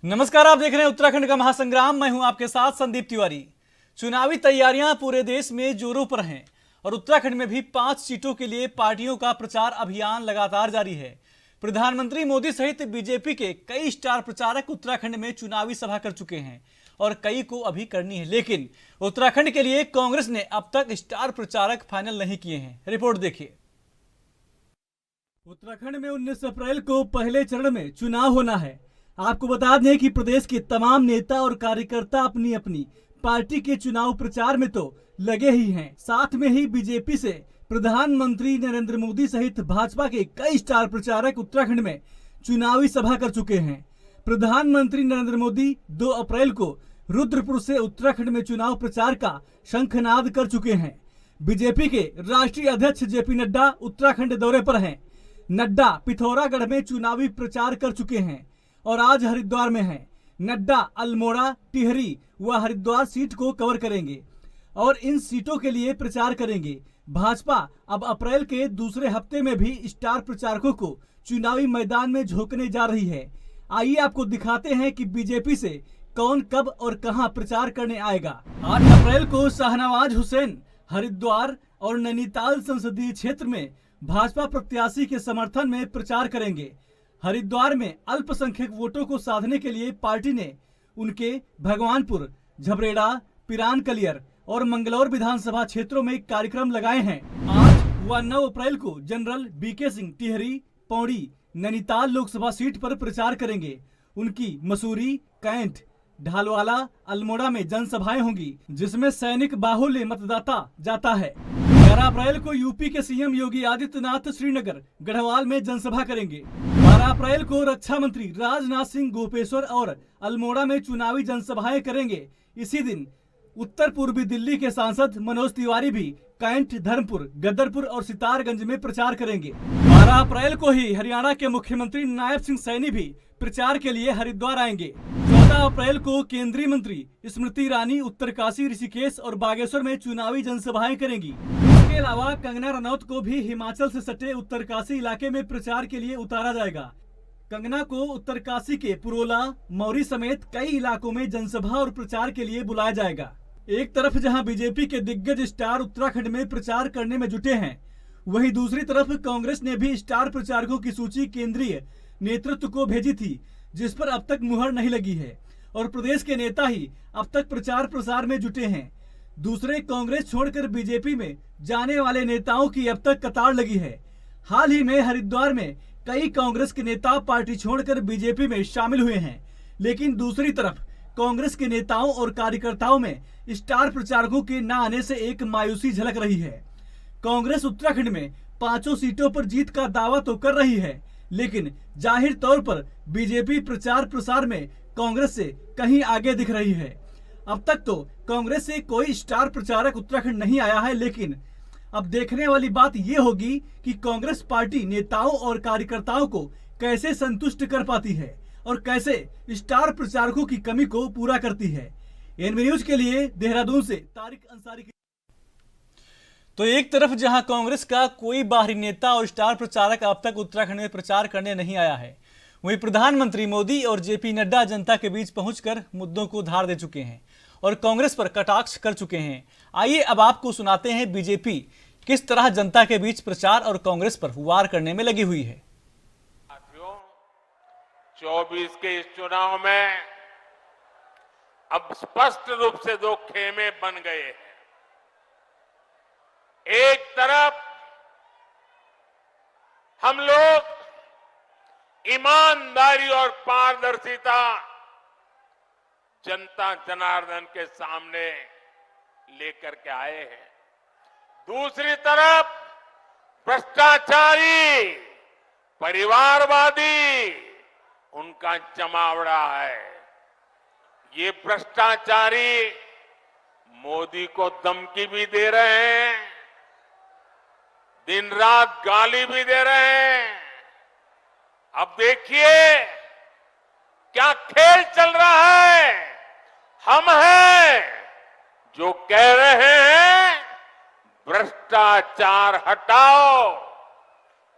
नमस्कार, आप देख रहे हैं उत्तराखंड का महासंग्राम। मैं हूं आपके साथ संदीप तिवारी। चुनावी तैयारियां पूरे देश में जोरों पर हैं और उत्तराखंड में भी 5 सीटों के लिए पार्टियों का प्रचार अभियान लगातार जारी है। प्रधानमंत्री मोदी सहित बीजेपी के कई स्टार प्रचारक उत्तराखंड में चुनावी सभा कर चुके हैं और कई को अभी करनी है, लेकिन उत्तराखंड के लिए कांग्रेस ने अब तक स्टार प्रचारक फाइनल नहीं किए हैं। रिपोर्ट देखिए। उत्तराखंड में 19 अप्रैल को पहले चरण में चुनाव होना है। आपको बता दें कि प्रदेश के तमाम नेता और कार्यकर्ता अपनी अपनी पार्टी के चुनाव प्रचार में तो लगे ही हैं। साथ में ही बीजेपी से प्रधानमंत्री नरेंद्र मोदी सहित भाजपा के कई स्टार प्रचारक उत्तराखंड में चुनावी सभा कर चुके हैं। प्रधानमंत्री नरेंद्र मोदी 2 अप्रैल को रुद्रपुर से उत्तराखंड में चुनाव प्रचार का शंखनाद कर चुके हैं। बीजेपी के राष्ट्रीय अध्यक्ष जेपी नड्डा उत्तराखंड दौरे पर हैं। नड्डा पिथौरागढ़ में चुनावी प्रचार कर चुके हैं और आज हरिद्वार में हैं। नड्डा अल्मोड़ा, टिहरी व हरिद्वार सीट को कवर करेंगे और इन सीटों के लिए प्रचार करेंगे। भाजपा अब अप्रैल के दूसरे हफ्ते में भी स्टार प्रचारकों को चुनावी मैदान में झोंकने जा रही है। आइए आपको दिखाते हैं कि बीजेपी से कौन कब और कहां प्रचार करने आएगा। 8 अप्रैल को शाहनवाज हुसैन हरिद्वार और नैनीताल संसदीय क्षेत्र में भाजपा प्रत्याशी के समर्थन में प्रचार करेंगे। हरिद्वार में अल्पसंख्यक वोटों को साधने के लिए पार्टी ने उनके भगवानपुर, झबरेड़ा, पिरान कलियर और मंगलौर विधानसभा क्षेत्रों में कार्यक्रम लगाए हैं। 8 व 9 अप्रैल को general BK Singh Tehri, Pauri, Nainital Lok Sabha seat पर प्रचार करेंगे। उनकी मसूरी, कैंट, ढालवाला, अल्मोड़ा में जनसभाएं होंगी, जिसमें सैनिक बाहुल्य मतदाता जाता है। 11 अप्रैल को यूपी के सीएम योगी आदित्यनाथ श्रीनगर, गढ़वाल में जनसभा करेंगे। 12 अप्रैल को रक्षा मंत्री राजनाथ सिंह गोपेश्वर और अल्मोड़ा में चुनावी जनसभाएं करेंगे। इसी दिन उत्तर पूर्वी दिल्ली के सांसद मनोज तिवारी भी कैंट, धर्मपुर, गदरपुर और सितारगंज में प्रचार करेंगे। 12 अप्रैल को ही हरियाणा के मुख्यमंत्री नायब सिंह सैनी भी प्रचार के लिए हरिद्वार आएंगे। 14 अप्रैल को केंद्रीय मंत्री स्मृति ईरानी उत्तरकाशी, ऋषिकेश और बागेश्वर में चुनावी जनसभाएं करेंगी। इसके अलावा कंगना रनौत को भी हिमाचल से सटे उत्तरकाशी इलाके में प्रचार के लिए उतारा जाएगा। कंगना को उत्तरकाशी के पुरोला, मौरी समेत कई इलाकों में जनसभा और प्रचार के लिए बुलाया जाएगा। एक तरफ जहां बीजेपी के दिग्गज स्टार उत्तराखंड में प्रचार करने में जुटे हैं, वहीं दूसरी तरफ कांग्रेस ने भी स्टार प्रचारकों की सूची केंद्रीय नेतृत्व को भेजी थी, जिस पर अब तक मुहर नहीं लगी है और प्रदेश के नेता ही अब तक प्रचार प्रसार में जुटे हैं। दूसरे कांग्रेस छोड़कर बीजेपी में जाने वाले नेताओं की अब तक कतार लगी है। हाल ही में हरिद्वार में कई कांग्रेस के नेता पार्टी छोड़कर बीजेपी में शामिल हुए हैं, लेकिन दूसरी तरफ कांग्रेस के नेताओं और कार्यकर्ताओं में स्टार प्रचारकों के न आने से एक मायूसी झलक रही है। कांग्रेस उत्तराखंड में 5 सीटों पर जीत का दावा तो कर रही है, लेकिन जाहिर तौर पर बीजेपी प्रचार प्रसार में कांग्रेस से कहीं आगे दिख रही है। अब तक तो कांग्रेस से कोई स्टार प्रचारक उत्तराखंड नहीं आया है, लेकिन अब देखने वाली बात यह होगी कि कांग्रेस पार्टी नेताओं और कार्यकर्ताओं को कैसे संतुष्ट कर पाती है और कैसे स्टार प्रचारकों की कमी को पूरा करती है। एनबी न्यूज के लिए देहरादून से तारिक अंसारी की। तो एक तरफ जहां कांग्रेस का कोई बाहरी नेता और स्टार प्रचारक अब तक उत्तराखंड में प्रचार करने नहीं आया है, वहीं प्रधानमंत्री मोदी और जेपी नड्डा जनता के बीच पहुंचकर मुद्दों को धार दे चुके हैं और कांग्रेस पर कटाक्ष कर चुके हैं। आइए अब आपको सुनाते हैं बीजेपी किस तरह जनता के बीच प्रचार और कांग्रेस पर वार करने में लगी हुई है। 24 के इस चुनाव में अब स्पष्ट रूप से 2 खेमे बन गए हैं। एक तरफ हम लोग ईमानदारी और पारदर्शिता जनता जनार्दन के सामने लेकर के आए हैं। दूसरी तरफ भ्रष्टाचारी, परिवारवादी उनका जमावड़ा है। ये भ्रष्टाचारी मोदी को धमकी भी दे रहे हैं, दिन रात गाली भी दे रहे हैं। अब देखिए क्या खेल चल रहा है। हम हैं जो कह रहे हैं भ्रष्टाचार हटाओ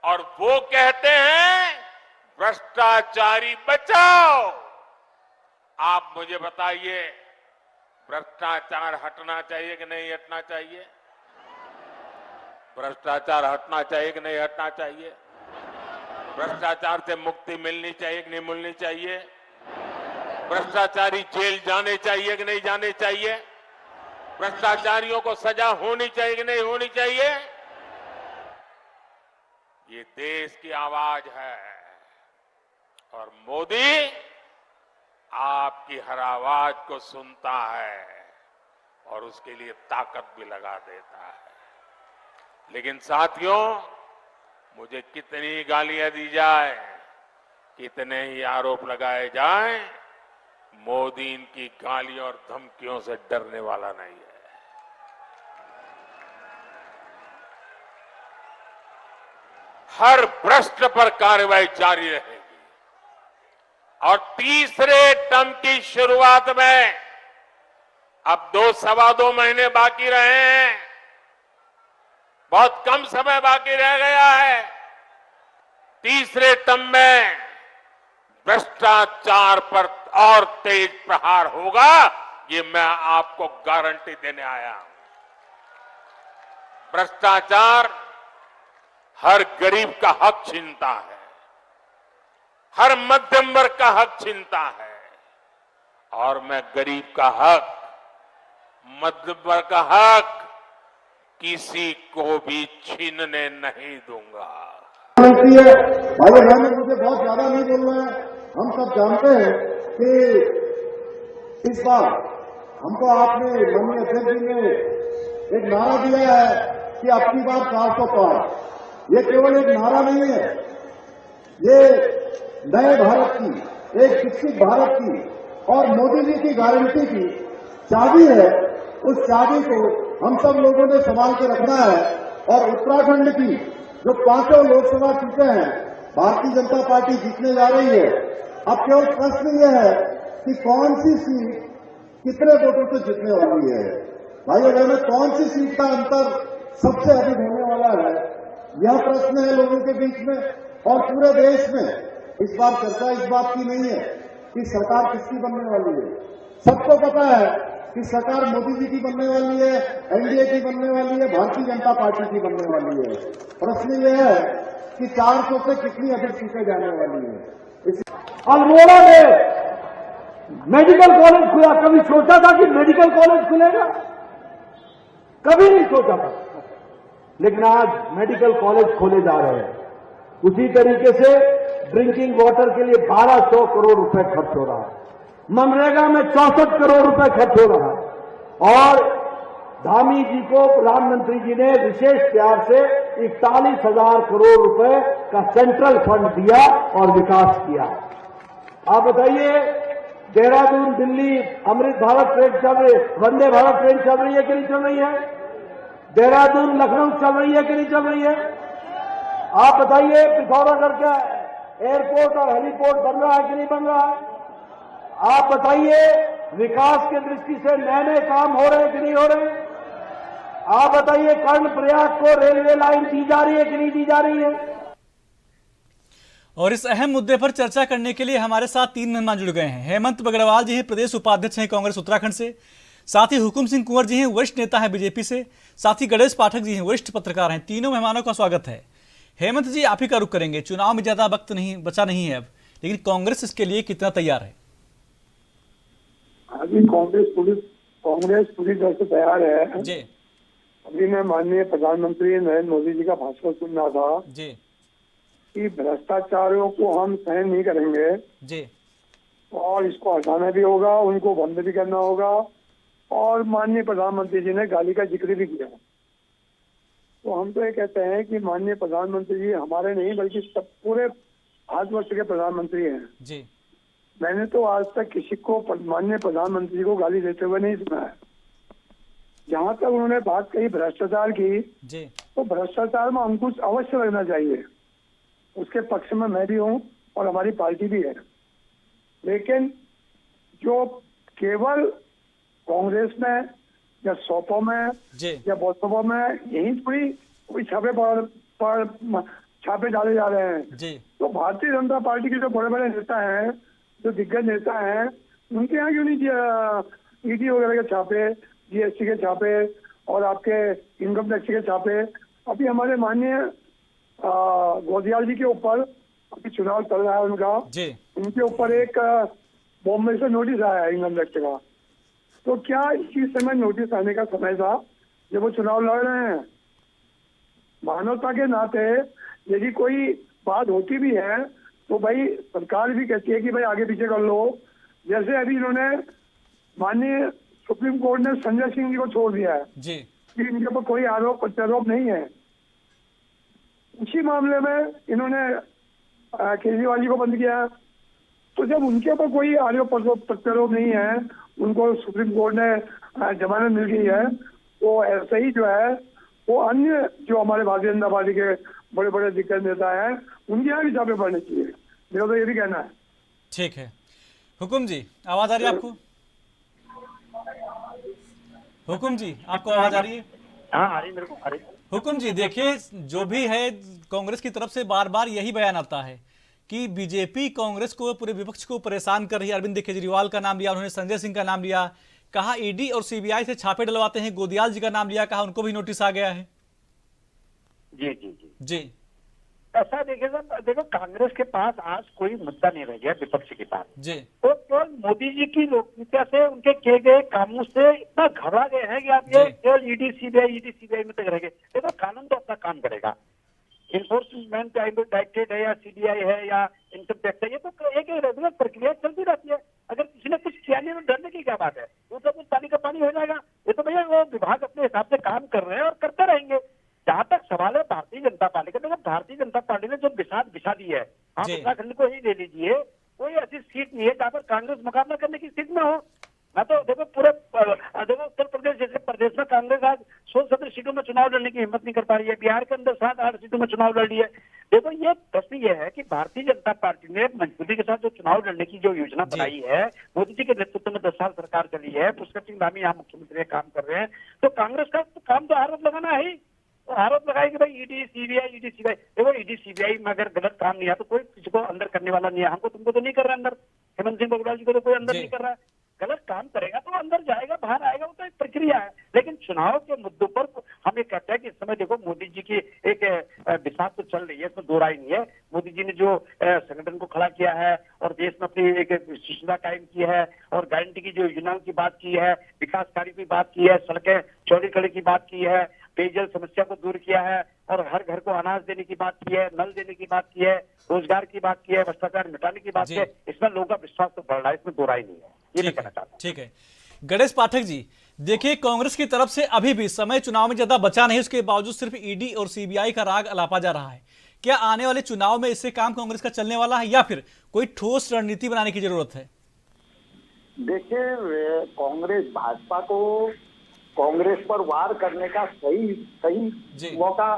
और वो कहते हैं भ्रष्टाचारी बचाओ। आप मुझे बताइए, भ्रष्टाचार हटना चाहिए कि नहीं हटना चाहिए? भ्रष्टाचार हटना चाहिए कि नहीं हटना चाहिए? भ्रष्टाचार से मुक्ति मिलनी चाहिए कि नहीं मिलनी चाहिए? भ्रष्टाचारी जेल जाने चाहिए कि नहीं जाने चाहिए? भ्रष्टाचारियों को सजा होनी चाहिए कि नहीं होनी चाहिए? ये देश की आवाज है और मोदी आपकी हर आवाज को सुनता है और उसके लिए ताकत भी लगा देता है। लेकिन साथियों, मुझे कितनी गालियां दी जाए, कितने ही आरोप लगाए जाए, मोदी इनकी गालियों और धमकियों से डरने वाला नहीं है। हर भ्रष्ट पर कार्रवाई जारी रहेगी और तीसरे टर्म की शुरुआत में अब 2-2.25 महीने बाकी रहे हैं, बहुत कम समय बाकी रह गया है। तीसरे टर्म में भ्रष्टाचार पर और तेज प्रहार होगा, ये मैं आपको गारंटी देने आया हूं। भ्रष्टाचार हर गरीब का हक छीनता है, हर मध्यम वर्ग का हक छीनता है और मैं गरीब का हक, मध्यम वर्ग का हक किसी को भी छीनने नहीं दूंगा। भाई बहनों, मुझे बहुत ज्यादा नहीं बोलना है। हम सब जानते हैं कि इस बार हमको आपने माननीय अध्यक्ष जी ने एक नारा दिया है कि अपनी बार 400 पार। ये केवल एक नारा नहीं है, ये नए भारत की, एक विकसित भारत की और मोदी जी की गारंटी की चाबी है। उस चाबी को हम सब लोगों ने संभाल के रखना है और उत्तराखंड की जो 5 लोकसभा सीटें हैं, भारतीय जनता पार्टी जीतने जा रही है। अब केवल प्रश्न यह है कि कौन सी सीट कितने वोटों से जीतने वाली है। भाइयों बहनों, कौन सी सीट का अंतर सबसे अधिक होने वाला है, यह प्रश्न है लोगों के बीच में और पूरे देश में। इस बार चर्चा इस बात की नहीं है कि सरकार किसकी बनने वाली है। सबको पता है कि सरकार मोदी जी की बनने वाली है, एनडीए की बनने वाली है, भारतीय जनता पार्टी की बनने वाली है। प्रश्न यह है कि 400 से कितनी अधिक सीटें जाने वाली है। अल्मोड़ा में मेडिकल कॉलेज खुला, कभी सोचा था कि मेडिकल कॉलेज खुलेगा? कभी नहीं सोचा था, लेकिन आज मेडिकल कॉलेज खोले जा रहे हैं। उसी तरीके से ड्रिंकिंग वाटर के लिए 1200 करोड़ रुपए खर्च हो रहा है, मनरेगा में 64 करोड़ रुपए खर्च हो रहा है और धामी जी को प्रधानमंत्री जी ने विशेष प्यार से 41,000 करोड़ रुपए का सेंट्रल फंड दिया और विकास किया। आप बताइए, देहरादून दिल्ली अमृत भारत ट्रेन चल रही है, वंदे भारत ट्रेन चल रही है कि नहीं चल रही है? देहरादून लखनऊ चल रही है कि नहीं चल रही है? आप बताइए, पिथौरागढ़ का एयरपोर्ट और हेलीपोर्ट बन रहा है कि नहीं बन रहा है? आप बताइए, विकास की दृष्टि से नए नए काम हो रहे हैं कि नहीं हो रहे हैं? आप बताइए, कर्णप्रयाग को रेलवे लाइन दी जा रही है कि नहीं दी जा रही है? और इस अहम मुद्दे पर चर्चा करने के लिए हमारे साथ 3 मेहमान जुड़ गए हैं। हेमंत बगड़वाल जी हैं, प्रदेश उपाध्यक्ष हैं कांग्रेस उत्तराखंड से। साथ ही हुकुम सिंह कुंवर जी हैं, वरिष्ठ नेता हैं बीजेपी से। साथ ही गणेश पाठक जी हैं, वरिष्ठ पत्रकार हैं। तीनों मेहमानों का स्वागत है। हेमंत जी, आप ही का रुख करेंगे। चुनाव में ज्यादा वक्त नहीं बचा नहीं है अब, लेकिन कांग्रेस इसके लिए कितना तैयार है? अभी कांग्रेस पूरी तरह से तैयार है जी अभी मैं माननीय प्रधानमंत्री नरेंद्र मोदी जी का भाषण सुन रहा था जी कि भ्रष्टाचारियों को हम सहन नहीं करेंगे जी और इसको हटाना भी होगा, उनको बंद भी करना होगा। और माननीय प्रधानमंत्री जी ने गाली का जिक्र भी किया। तो हम तो ये कहते हैं कि माननीय प्रधानमंत्री जी हमारे नहीं बल्कि सब पूरे भारतवर्ष के प्रधानमंत्री हैं जी। मैंने तो आज तक किसी को माननीय प्रधानमंत्री को गाली देते हुए नहीं सुना है। जहाँ तक उन्होंने बात कही भ्रष्टाचार की, जी तो भ्रष्टाचार में अंकुश अवश्य लगना चाहिए। उसके पक्ष में मैं भी हूँ और हमारी पार्टी भी है। लेकिन जो केवल कांग्रेस में या सौपों में जी या बोसों में यही कोई छापे पर छापे डाले जा रहे हैं। जी तो भारतीय जनता पार्टी के जो बड़े बड़े नेता हैं, जो दिग्गज नेता हैं, उनके यहाँ क्यों नहीं किया ईडी वगैरह के छापे, जीएसटी के छापे और आपके इनकम टैक्स के छापे? अभी हमारे माननीय गोदियाल जी के ऊपर अभी चुनाव चल रहा है उनका, जी उनके ऊपर एक बॉम्बे से नोटिस आया है इनकम टैक्स का। तो क्या इसी समय नोटिस आने का समय था जब वो चुनाव लड़ रहे हैं? मानवता के नाते यदि कोई बात होती भी है तो भाई सरकार भी कहती है कि भाई आगे पीछे कर लो। जैसे अभी इन्होंने माननीय सुप्रीम कोर्ट ने संजय सिंह जी को छोड़ दिया है जी कि इनके ऊपर कोई आरोप प्रत्यारोप नहीं है। उसी मामले में इन्होंने केजरीवाल जी को बंद किया। तो जब उनके ऊपर कोई आरोप प्रत्यारोप नहीं है, उनको सुप्रीम कोर्ट ने जमानत मिल गई है, तो ऐसे ही जो है वो अन्य जो हमारे भारतीय जनता पार्टी के बड़े बड़े दिग्गज नेता हैं उनके यहाँ भी छापे पड़ने चाहिए। मेरा तो ये भी कहना है। ठीक है। हुकुम जी, आवाज आ रही है आपको? हुकुम जी, आपको आवाज आ रही है? हाँ आ रही मेरे को, आ रही। हुकुम जी, देखिए जो भी है कांग्रेस की तरफ से बार बार यही बयान आता है कि बीजेपी कांग्रेस को, पूरे विपक्ष को परेशान कर रही है। अरविंद केजरीवाल का नाम लिया उन्होंने, संजय सिंह का नाम लिया, कहा ईडी और सीबीआई से छापे डलवाते हैं, गोदियाल जी का नाम लिया, कहा उनको भी नोटिस आ गया है। जी जी जी जी ऐसा देखिएगा, देखो कांग्रेस के पास आज कोई मुद्दा नहीं रह गया विपक्ष के पास। जी तो केवल मोदी जी की लोकप्रियता से, उनके किए गए कामों से इतना घबरा गए हैं कि आप ये जी। केवल ईडी सीबीआई में तक रह गए। देखो कानून तो अपना काम करेगा, इन्फोर्समेंट डायरेक्टरेट है या सीबीआई है या इनकम टैक्स है, ये तो एक रेगुलर प्रक्रिया चलती रहती है। अगर किसी ने कुछ किया नहीं तो डरने की क्या बात है? वो तो कुछ पानी का पानी हो जाएगा। ये तो भैया वो विभाग अपने हिसाब से काम कर रहे हैं और करते रहेंगे। जहां तक सवाल है भारतीय जनता पार्टी का, देखो भारतीय जनता पार्टी ने जो बिसात बिछा दी है, आप जी। उत्तराखंड को ही ले लीजिए, कोई ऐसी सीट नहीं है जहां पर कांग्रेस मुकाबला करने की स्थिति में हो। मैं तो देखो पूरे देखो उत्तर प्रदेश जैसे प्रदेश में कांग्रेस आज 16-17 सीटों में चुनाव लड़ने की हिम्मत नहीं कर पा रही है। बिहार के अंदर 7-8 सीटों में चुनाव लड़ रही है। देखो ये प्रश्न ये है कि भारतीय जनता पार्टी ने मजबूती के साथ जो चुनाव लड़ने की जो योजना बनाई है, मोदी जी के नेतृत्व में 10 साल सरकार चली है, पुष्कर सिंह धामी यहाँ मुख्यमंत्री काम कर रहे हैं, तो कांग्रेस का काम तो आरोप लगाना है ही। तो आरोप लगाए कि भाई ईडी सीबीआई। देखो ईडी सीबीआई में अगर गलत काम नहीं है तो कोई किसी को अंदर करने वाला नहीं है। हमको तुमको तो नहीं कर रहा अंदर, हेमंत सिंह बगुड़ा जी को तो कोई अंदर जी। नहीं कर रहा है। गलत काम करेगा तो अंदर जाएगा, बाहर आएगा, वो तो एक प्रक्रिया है। लेकिन चुनाव के मुद्दों पर हम ये कहते हैं कि इस समय देखो मोदी जी की एक बिसात तो चल रही है, इसमें दो राय नहीं है। मोदी जी ने जो संगठन को खड़ा किया है और देश में अपनी एक विशिष्टता कायम की है और गारंटी की जो योजनाओं की बात की है, विकास कार्य की बात की है, सड़कें चौड़ी कड़ी की बात की है, पेयजल समस्या को दूर किया है और हर घर को अनाज देने की बात की है, नल देने की बात की है, रोजगार की बात की है, भ्रष्टाचार मिटाने की बात की है। इसमें लोगों का विश्वास तो बढ़ रहा है, इसमें दो राय नहीं है। ये मैं कहना चाहता हूं। ठीक है। गणेश पाठक जी, देखिए कांग्रेस की तरफ से अभी भी समय चुनाव में ज्यादा बचा नहीं, उसके बावजूद सिर्फ ईडी और सीबीआई का राग अलापा जा रहा है। क्या आने वाले चुनाव में इससे काम कांग्रेस का चलने वाला है या फिर कोई ठोस रणनीति बनाने की जरूरत है? देखिए, कांग्रेस भाजपा को कांग्रेस पर वार करने का जी। सही मौका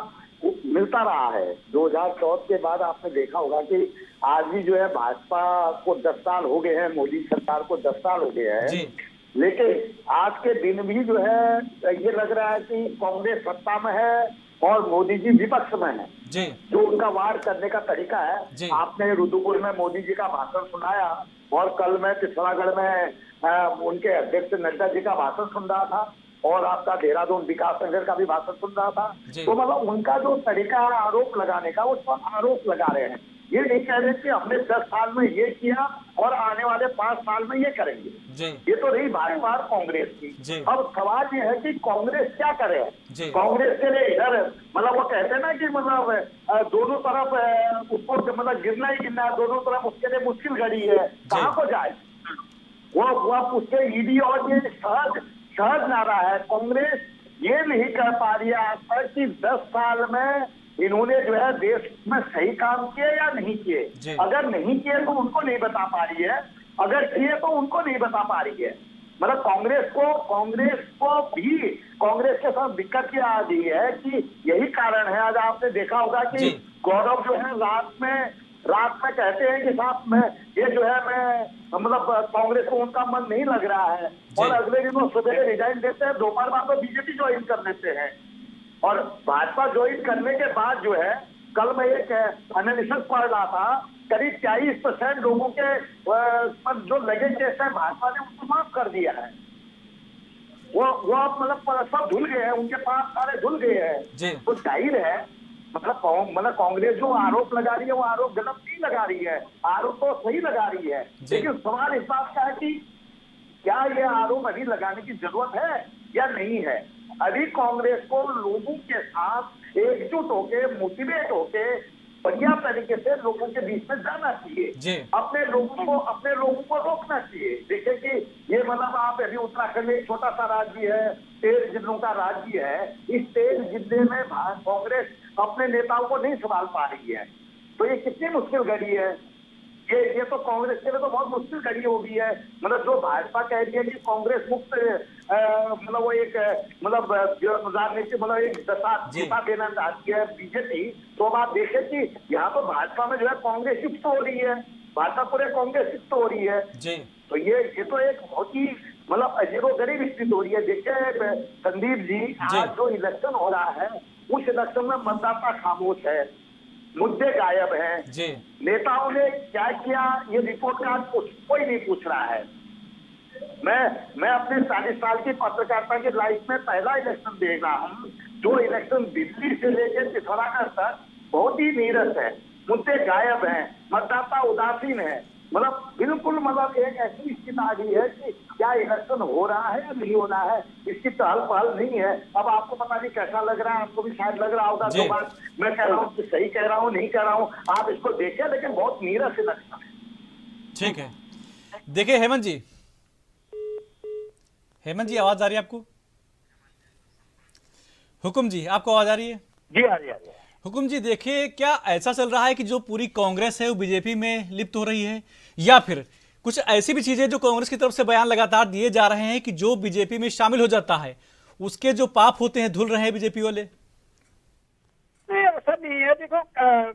मिलता रहा है। 2014 के बाद आपने देखा होगा कि आज भी जो है भाजपा को 10 साल हो गए हैं, मोदी सरकार को 10 साल हो गए हैं, जी लेकिन आज के दिन भी जो है ये लग रहा है कि कांग्रेस सत्ता में है और मोदी जी विपक्ष में है। जी जो उनका वार करने का तरीका जी। है, आपने रुद्रपुर में मोदी जी का भाषण सुनाया और कल मैं पिथौरागढ़ में उनके अध्यक्ष नड्डा जी का भाषण सुन रहा था और आपका देहरादून विकास संघ का भी भाषण सुन रहा था। जी। तो मतलब उनका जो तरीका है आरोप लगाने का, उस पर आरोप लगा रहे हैं। ये नहीं कह रहे कि हमने 10 साल में ये किया और आने वाले 5 साल में ये करेंगे। जी ये तो रही भाजपा कांग्रेस जी। की। अब सवाल ये है कि कांग्रेस क्या करे। जी। कांग्रेस के लिए इधर मतलब वो कहते हैं ना कि मतलब दोनों तरफ उसको मतलब गिरना ही गिरना है, दोनों तरफ उसके लिए मुश्किल घड़ी है, कहाँ को जाए वो उसके ईडी और ये सहज नारा है। कांग्रेस ये नहीं कर पा रही है आज तक कि 10 साल में इन्होंने जो है देश में सही काम किए या नहीं जी। किए। अगर नहीं किए तो उनको नहीं बता पा रही है, अगर किए तो उनको नहीं बता पा रही है। मतलब कांग्रेस को भी कांग्रेस के साथ दिक्कत ये आ रही है कि यही कारण है। आज आपने देखा होगा कि जी। गौरव जो है रात में कहते हैं कि साहब मैं ये जो है मैं मतलब कांग्रेस को उनका मन नहीं लग रहा है और अगले दिन वो सवेरे रिजाइन देते हैं, दोपहर बाद तो बीजेपी ज्वाइन कर लेते हैं। और भाजपा ज्वाइन करने के बाद जो है, कल मैं एक एनालिसिस पढ़ रहा था करीब 40% लोगों के पर जो लगे केस है भाजपा ने उनको माफ कर दिया है। वो अब मतलब सब धुल गए हैं, उनके पास सारे धुल गए जी। हैं। तो जाहिर है मतलब कांग्रेस जो आरोप लगा रही है वो आरोप गलत नहीं लगा रही है, आरोप तो सही लगा रही है। लेकिन सवाल इस बात का है कि क्या ये आरोप अभी लगाने की जरूरत है या नहीं है। अभी कांग्रेस को लोगों के साथ एकजुट होके, मोटिवेट होके, बढ़िया तरीके से लोगों के बीच में जाना चाहिए, अपने लोगों को रोकना चाहिए। देखिए कि ये मतलब आप अभी उत्तराखंड एक छोटा सा राज्य है, 13 जिलों का राज्य है, इस 13 जिले में कांग्रेस अपने नेताओं को नहीं संभाल पा रही है। तो ये कितनी मुश्किल घड़ी है, ये तो कांग्रेस के लिए तो बहुत मुश्किल घड़ी हो गई है। मतलब जो भाजपा कह रही है कि कांग्रेस मुक्त मतलब वो एक मतलब राजनीति मतलब एक दिशा देना चाहती है बीजेपी। तो अब आप देखें कि यहाँ तो भाजपा में जो है कांग्रेस युक्त हो रही है, भाजपा पूरे कांग्रेस युक्त हो रही है। तो ये तो एक बहुत ही मतलब अजीबोगरीब स्थिति हो रही है। देखिए संदीप जी, आज जो इलेक्शन हो रहा है उस इलेक्शन में मतदाता खामोश है, मुद्दे गायब हैं, नेताओं ने क्या किया ये रिपोर्ट कार्ड कोई नहीं पूछ रहा है। मैं अपने 40 साल की पत्रकारिता की लाइफ में पहला इलेक्शन देख रहा हूँ। जो इलेक्शन दिल्ली से लेकर पिथौरागढ़ तक बहुत ही नीरस है, मुद्दे गायब हैं, मतदाता उदासीन है। मतलब बिल्कुल मतलब एक ऐसी स्थिति आ गई है कि क्या इलेक्शन हो रहा है या नहीं हो रहा है, इसकी चहल पहल नहीं है। अब आपको पता नहीं कैसा लग रहा है, आपको भी शायद लग रहा होगा तो बात मैं कह रहा हूँ कि सही कह रहा हूँ नहीं कह रहा हूँ, आप इसको देखें, लेकिन बहुत नीरस इलेक्शन है। ठीक है, देखिए हेमंत जी आवाज आ रही है आपको? हुकुम जी आपको आवाज आ रही है? जी आ रही है। हुकुम जी देखिए, क्या ऐसा चल रहा है कि जो पूरी कांग्रेस है वो बीजेपी में लिप्त हो रही है, या फिर कुछ ऐसी भी चीजें जो कांग्रेस की तरफ से बयान लगातार दिए जा रहे हैं कि जो बीजेपी में शामिल हो जाता है उसके जो पाप होते हैं धुल रहे हैं बीजेपी वाले? नहीं, ऐसा नहीं है। देखो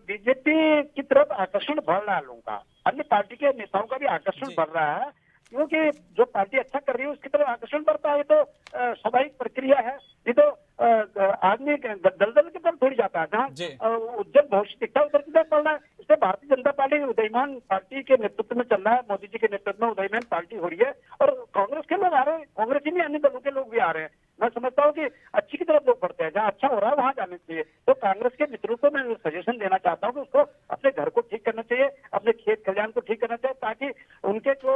बीजेपी की तरफ आकर्षण बढ़ रहा है लोगों का, अन्य पार्टी के नेताओं का भी आकर्षण बढ़ रहा है, क्योंकि जो पार्टी अच्छा कर रही है उसकी तरफ आकर्षण बढ़ता है। ये तो स्वाभाविक प्रक्रिया है। ये तो आदमी दलदल की तरफ थोड़ी जाता है, जहाँ उज्जवल भविष्य दिखता है उधर की तरफ बढ़ रहा है। इसलिए भारतीय जनता पार्टी उदयमान पार्टी के नेतृत्व में चल रहा है, मोदी जी के नेतृत्व में उदयमान पार्टी हो रही है, और कांग्रेस के लोग आ रहे हैं, कांग्रेस ही नहीं अन्य दलों के लोग भी आ रहे हैं। मैं समझता हूँ कि अच्छी की तरफ लोग बढ़ते हैं, जहाँ अच्छा हो रहा है वहां जाने चाहिए। तो कांग्रेस के मित्रों को मैं सजेशन देना चाहता हूँ कि उसको अपने घर को ठीक करना चाहिए, अपने खेत खलिहान को ठीक करना चाहिए, ताकि उनके जो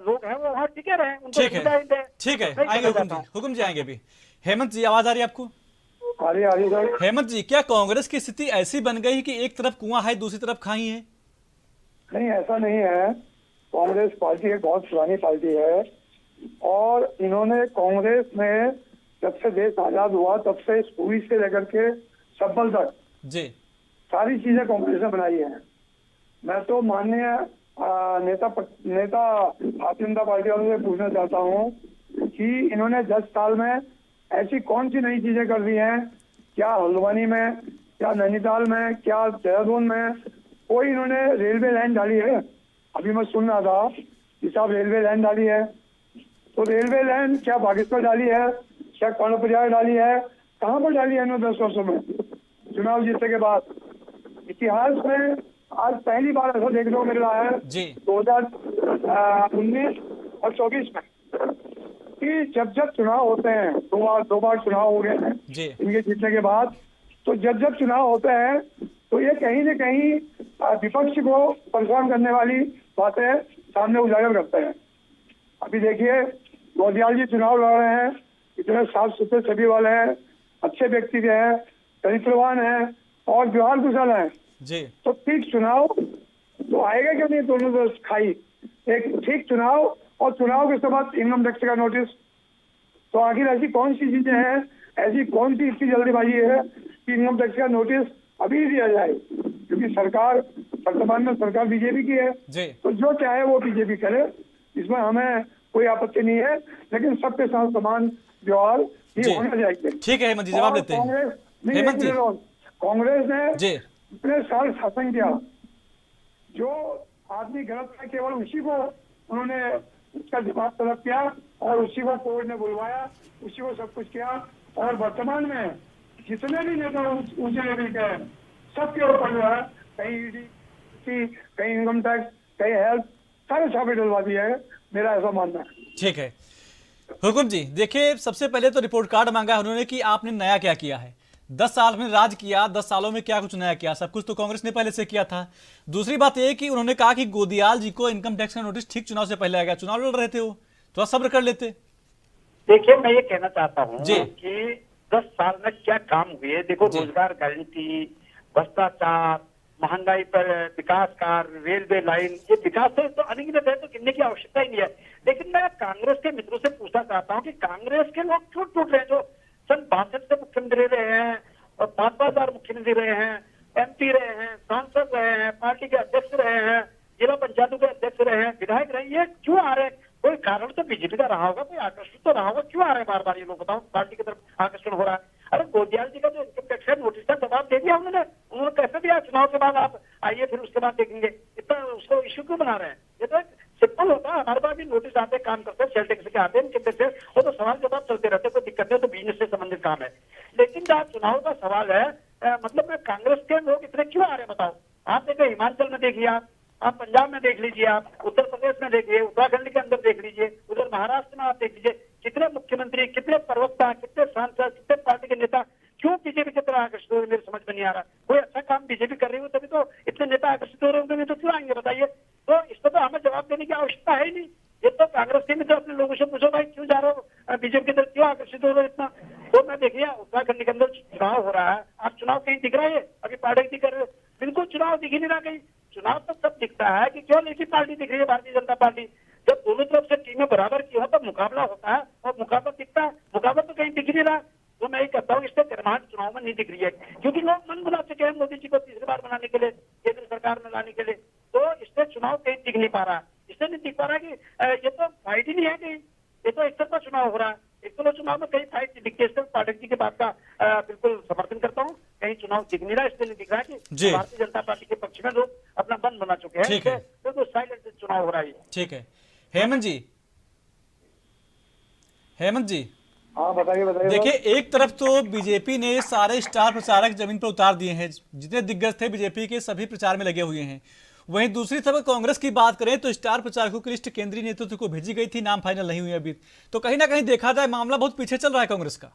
लोग हैं वो वहाँ टिके रहे। ठीक है आएंगे हुकुम जी आएंगे भी। हेमंत जी आवाज आ रही है आपको? हेमंत जी, क्या कांग्रेस की स्थिति ऐसी बन गई कि एक तरफ कुआं है दूसरी तरफ खाई है? नहीं, ऐसा नहीं है। कांग्रेस पार्टी एक बहुत पुरानी पार्टी है, और इन्होंने कांग्रेस में जब से देश आजाद हुआ तब से स्कूल से लेकर के सब्बल तक सारी चीजें कांग्रेस ने बनाई है। मैं तो माननीय नेता भारतीय जनता पार्टी वालों से पूछना चाहता हूँ कि इन्होंने 10 साल में ऐसी कौन सी नई चीजें कर दी हैं? क्या हल्द्वानी में, क्या नैनीताल में, क्या देहरादून में कोई इन्होंने रेलवे लाइन डाली है? अभी मैं सुन रहा था कि साहब रेलवे लाइन डाली है, तो रेलवे लाइन क्या बागेश्वर डाली है, क्या कर्णप्रयाग डाली है? कहाँ पर डाली है इन्होंने 10 वर्षों में चुनाव जीतने के बाद? इतिहास में आज पहली बार ऐसा देखने को मिल रहा है 2019 और 24 में कि जब चुनाव होते हैं, दो बार चुनाव हो गए हैं इनके जीतने के बाद, तो जब चुनाव होते हैं तो ये कहीं न कहीं विपक्ष को परेशान करने वाली बातें सामने उजागर करते हैं। अभी देखिए गौदियाल जी चुनाव लड़ रहे हैं, इतने साफ सुथरे छवि वाले हैं, अच्छे व्यक्ति हैं, चरित्रवान हैं और व्यवहार कुशल हैं, तो ठीक चुनाव तो आएगा क्यों नहीं? दोनों तो खाई एक ठीक चुनाव और चुनाव के बाद इनकम टैक्स का नोटिस। तो आखिर ऐसी कौन सी चीजें हैं, ऐसी कौन सी इतनी जल्दीबाजी है कि इनकम टैक्स का नोटिस अभी दिया जाए? क्योंकि सरकार वर्तमान में सरकार बीजेपी की है, तो जो चाहे वो बीजेपी करे, इसमें हमें कोई आपत्ति नहीं है, लेकिन सबके साथ समान व्यवहार ये होना चाहिए। ठीक है हेमंत जी, जवाब देते हैं। कांग्रेस ने इतने साल शासन किया, जो आदमी गलत है केवल उसी को उन्होंने उसका दिमाग तलब किया और उसी को कोर्ट ने बुलवाया, उसी को सब कुछ किया, और वर्तमान में जितने भी नेता ऊंचे लेवल के हैं सबके ऊपर जो है कहीं ईडी जीएसटी, कहीं इनकम टैक्स, कहीं हेल्थ, सारे छापे डलवा दिए हैं, मेरा ऐसा मानना है। ठीक है हुकुम जी, देखिए सबसे पहले तो रिपोर्ट कार्ड मांगा है उन्होंने कि आपने नया क्या किया है। 10 साल में राज किया, 10 सालों में क्या कुछ नया किया? सब कुछ तो कांग्रेस ने पहले से किया था। दूसरी बात यह कि उन्होंने कहा कि गोदियाल जी को इनकम टैक्स का नोटिस ठीक चुनाव से पहले आ गया, चुनाव लड़ रहे थे वो, थोड़ा सब्र कर लेते। देखिए, मैं ये कहना चाहता हूँ जी। कि 10 साल में क्या काम हुए। देखो, जी। रोजगार गारंटी, भ्रष्टाचार, महंगाई पर विकास कार्य, रेलवे लाइन, ये विकास तो अनगिनत है, तो गिनने की आवश्यकता ही नहीं है। लेकिन मैं कांग्रेस के मित्रों से पूछना चाहता हूँ कि कांग्रेस के लोग क्यों टूट रहे हैं, जो सन 62 से मुख्यमंत्री रहे हैं और 5-5 बार मुख्यमंत्री रहे हैं, MP रहे हैं, सांसद रहे हैं, पार्टी के अध्यक्ष रहे हैं, जिला पंचायतों के अध्यक्ष रहे हैं, विधायक रहे हैं, ये क्यों आ रहे हैं? कोई कारण तो बीजेपी का रहा होगा, कोई आकर्षण तो रहा होगा, क्यों आ रहे हैं बार बार ये लोग? बताओ, पार्टी की तरफ आकर्षण हो रहा है। अरे गोदियाल जी का जो इनकम टैक्स है नोटिस का जवाब दे दिया उन्होंने कैसे दिया? चुनाव के बाद आप आइए फिर उसके बाद देखेंगे, इतना उसको इश्यू क्यों बना रहे हैं? ये तो सिंपल होता है, हमारे पास भी नोटिस आते हैं, काम करते हैं, सेल टैक्स के आते हैं, इनकम टैक्स से, वो तो सवाल जवाब चलते रहते हैं, कोई दिक्कत नहीं, तो बिजनेस से संबंधित काम है। लेकिन जहाँ चुनाव का सवाल है, मतलब मैं कांग्रेस के लोग इतने क्यों आ रहे हैं बताओ? आप देखिए, हिमाचल में देखिए, आप पंजाब में देख लीजिए, आप उत्तर प्रदेश में देखिए, उत्तराखंड के अंदर देख लीजिए, उधर महाराष्ट्र में आप देख लीजिए, कितने मुख्यमंत्री, कितने प्रवक्ता, कितने सांसद, कितने पार्टी के नेता क्यों बीजेपी की तरह आकर्षित हो रहे हैं? मेरे समझ में नहीं आ रहा। कोई अच्छा काम बीजेपी कर रही हो तभी तो इतने नेता आकर्षित हो रहे होंगे, तो क्यों आएंगे बताइए? तो इस पर तो हमें जवाब देने की आवश्यकता है ही नहीं। ये तो कांग्रेस के मित्र अपने लोगों से पूछो, भाई क्यों जा रहे हो बीजेपी की तरफ, क्यों आकर्षित हो रहे हो इतना? तो मैं देखिए, उत्तराखंड के अंदर चुनाव हो रहा है, आप चुनाव कहीं दिख रहा है? अभी पार्टी नहीं कर रहे, बिल्कुल चुनाव दिख ही नहीं रहा कहीं। चुनाव तो सब दिखता है कि क्यों एक ही पार्टी दिख रही है, भारतीय जनता पार्टी। जब दोनों तरफ से टीमें बराबर की हो तब मुकाबला होता है, और मुकाबला दिखता है, मुकाबला तो कहीं दिख ही नहीं रहा। तो मैं ये कहता हूँ, इससे गर्माहट चुनाव में नहीं दिख रही है, क्योंकि लोग मन बना चुके हैं मोदी जी को तीसरी बार बनाने के लिए, केंद्र सरकार में लाने के लिए। तो इससे चुनाव कहीं दिख नहीं पा रहा, इससे नहीं दिख पा रहा कि ये तो फाइट ही नहीं है कहीं, ये तो एक तरफा चुनाव हो रहा है। एक तो चुनाव में कहीं फाइट दिखती है, पाठक जी की बात का बिल्कुल समर्थन करता हूँ, कहीं चुनाव दिख नहीं रहा, इसलिए नहीं दिख रहा कि भारतीय जनता पार्टी के पक्ष में लोग अपना मन बना चुके हैं। ठीक है, बिल्कुल साइलेंट चुनाव हो रहा है। ठीक है। हेमंत जी, हाँ बताइए बताइए। देखिए, एक तरफ तो बीजेपी ने सारे स्टार प्रचारक जमीन पर उतार दिए हैं, जितने दिग्गज थे बीजेपी के सभी प्रचार में लगे हुए हैं। वहीं दूसरी तरफ कांग्रेस की बात करें तो स्टार प्रचारकों की लिस्ट केंद्रीय नेतृत्व को भेजी गई थी, नाम फाइनल नहीं हुई अभी। तो कहीं ना कहीं देखा जाए मामला बहुत पीछे चल रहा है कांग्रेस का।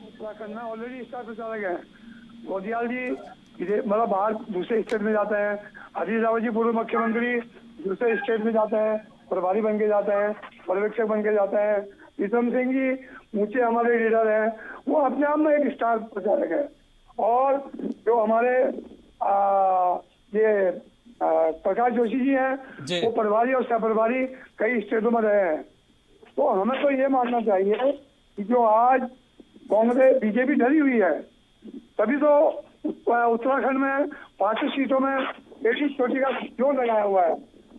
उत्तराखंड में ऑलरेडी स्टार प्रचारक है। गोदियाल जी मतलब बाहर दूसरे स्टेट में जाते हैं, हरीश रावत जी पूर्व मुख्यमंत्री दूसरे स्टेट में जाते हैं, प्रभारी बन के जाते हैं, पर्यवेक्षक बन के जाते हैं। प्रीतम सिंह जी ऊंचे हमारे लीडर हैं, वो अपने आप में एक स्टार प्रचारक है। और जो हमारे प्रकाश जोशी जी हैं, वो प्रभारी और सहप्रभारी कई स्टेटों में रहे हैं। तो हमें तो ये मानना चाहिए कि जो आज कांग्रेस बीजेपी डरी हुई है, तभी तो उत्तराखंड में 5 सीटों में एक ही चोटी का जोर लगाया हुआ है।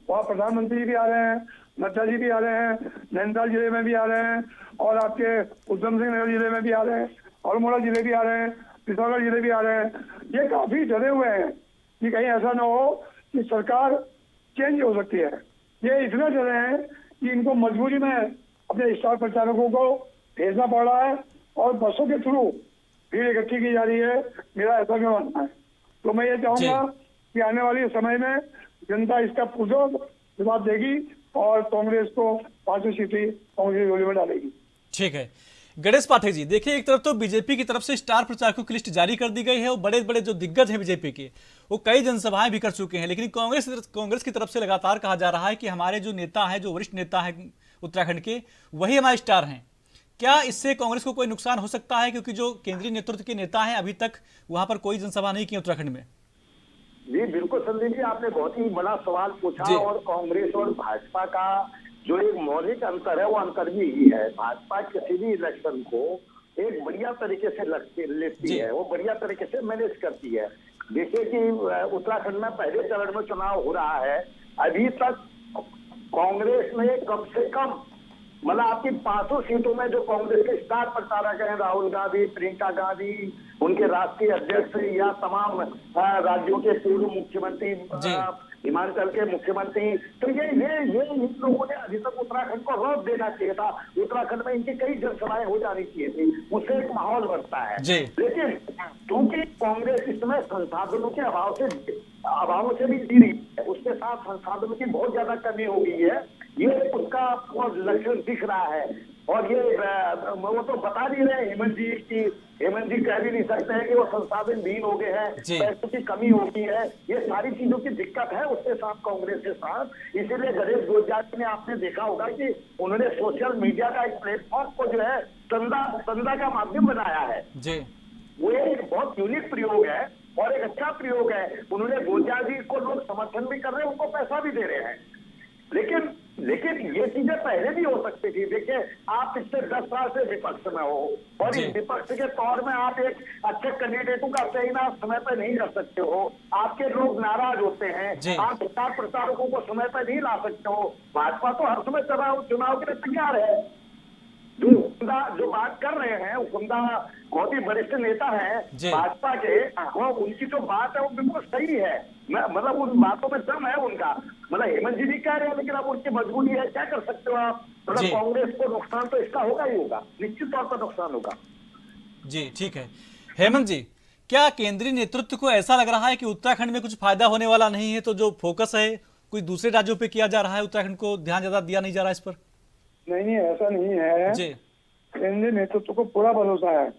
वहाँ प्रधानमंत्री भी आ रहे हैं, नड्डा जी भी आ रहे हैं, नैनीताल जिले में भी आ रहे हैं, और आपके उधम सिंह नगर जिले में भी आ रहे हैं, अल्मोड़ा जिले भी आ रहे हैं, पिथौरागढ़ जिले भी आ रहे हैं। ये काफी डरे हुए हैं कि कहीं ऐसा ना हो कि सरकार चेंज हो सकती है। ये इतना डरे हैं कि इनको मजबूरी में अपने स्टार प्रचारकों को भेजना पड़ रहा है, और बसों के थ्रू भीड़ इकट्ठी की जा रही है। मेरा ऐसा भी मानना है। तो मैं ये चाहूंगा कि आने वाले समय में जनता इसका पुरजोर जवाब देगी और कांग्रेस को 5 सीटें कांग्रेस झोली में डालेगी। ठीक है गणेश पाठक जी, देखिए एक तरफ तो बीजेपी की तरफ से स्टार प्रचारकों की लिस्ट जारी कर दी गई है, और बड़े बड़े जो दिग्गज हैं बीजेपी के वो कई जनसभाएं भी कर चुके हैं। लेकिन कांग्रेस की तरफ से लगातार कहा जा रहा है कि हमारे जो नेता हैं, जो वरिष्ठ नेता हैं उत्तराखंड के, वही हमारे स्टार हैं। क्या इससे कांग्रेस को कोई नुकसान हो सकता है, क्योंकि जो केंद्रीय नेतृत्व के नेता हैं अभी तक वहां पर कोई जनसभा नहीं की उत्तराखंड में? जी बिल्कुल संदीप जी, आपने बहुत ही बड़ा सवाल पूछा। और कांग्रेस और भाजपा का जो एक मौलिक अंतर है, वो अंतर भी यही है। भाजपा किसी भी इलेक्शन को एक बढ़िया तरीके से लेती है, वो बढ़िया तरीके से मैनेज करती है। देखिए कि उत्तराखंड में पहले चरण में चुनाव हो रहा है, अभी तक कांग्रेस ने कम से कम मतलब आपकी 500 सीटों में जो कांग्रेस के स्टार प्रचारक हैं, राहुल गांधी, प्रियंका गांधी, उनके राष्ट्रीय अध्यक्ष या तमाम राज्यों के पूर्व मुख्यमंत्री, हिमाचल के मुख्यमंत्री, तो ये इन लोगों ने अभी तक उत्तराखंड को रोक देना चाहिए था। उत्तराखंड में इनकी कई जनसभाएं हो जानी चाहिए थी, उससे एक माहौल बनता है। लेकिन क्योंकि कांग्रेस इसमें संसाधनों के अभाव से भी जी रही है, उसके साथ संसाधनों की बहुत ज्यादा कमी हो गई है, ये उसका लक्षण दिख रहा है। और ये वो तो बता नहीं रहे हेमंत जी की, हेमंत जी कह भी नहीं सकते हैं कि वो संसाधन विहीन हो गए हैं, पैसों की कमी होती है, ये सारी चीजों की दिक्कत है उसके साथ, कांग्रेस के साथ। इसीलिए गणेश गोलजात ने आपने देखा होगा कि उन्होंने सोशल मीडिया का एक प्लेटफॉर्म को जो है चंदा का माध्यम बनाया है। वो एक बहुत यूनिक प्रयोग है और एक अच्छा प्रयोग है। उन्होंने गोलजात जी को लोग समर्थन भी कर रहे हैं, उनको पैसा भी दे रहे हैं। लेकिन ये चीजें पहले भी हो सकती थी। देखिए, आप पिछले 10 साल से विपक्ष में हो और इस विपक्ष के तौर में आप एक अच्छे कैंडिडेटों का चयन आप समय पर नहीं कर सकते हो, आपके लोग नाराज होते हैं, आप स्टार प्रचारकों को समय पर नहीं ला सकते हो। भाजपा तो हर समय चुनाव के लिए तैयार है। जो बात कर रहे हैं हुकुमदा बहुत ही वरिष्ठ नेता है भाजपा के, वो उनकी जो बात है वो बिल्कुल सही है। मतलब उन बातों में दम है उनका। मतलब हेमंत जी भी कह रहे हैं, लेकिन अब उनकी मजबूरी है, क्या कर सकते हो आप। मतलब कांग्रेस को नुकसान तो इसका होगा ही होगा, निश्चित तौर पर नुकसान होगा। जी ठीक है। हेमंत जी, क्या केंद्रीय नेतृत्व को ऐसा लग रहा है कि उत्तराखंड में कुछ फायदा होने वाला नहीं है, तो जो फोकस है कोई दूसरे राज्यों पे किया जा रहा है, उत्तराखंड को ध्यान ज्यादा दिया नहीं जा रहा है इस पर? नहीं, ऐसा नहीं है जी। केंद्रीय नेतृत्व को पूरा भरोसा है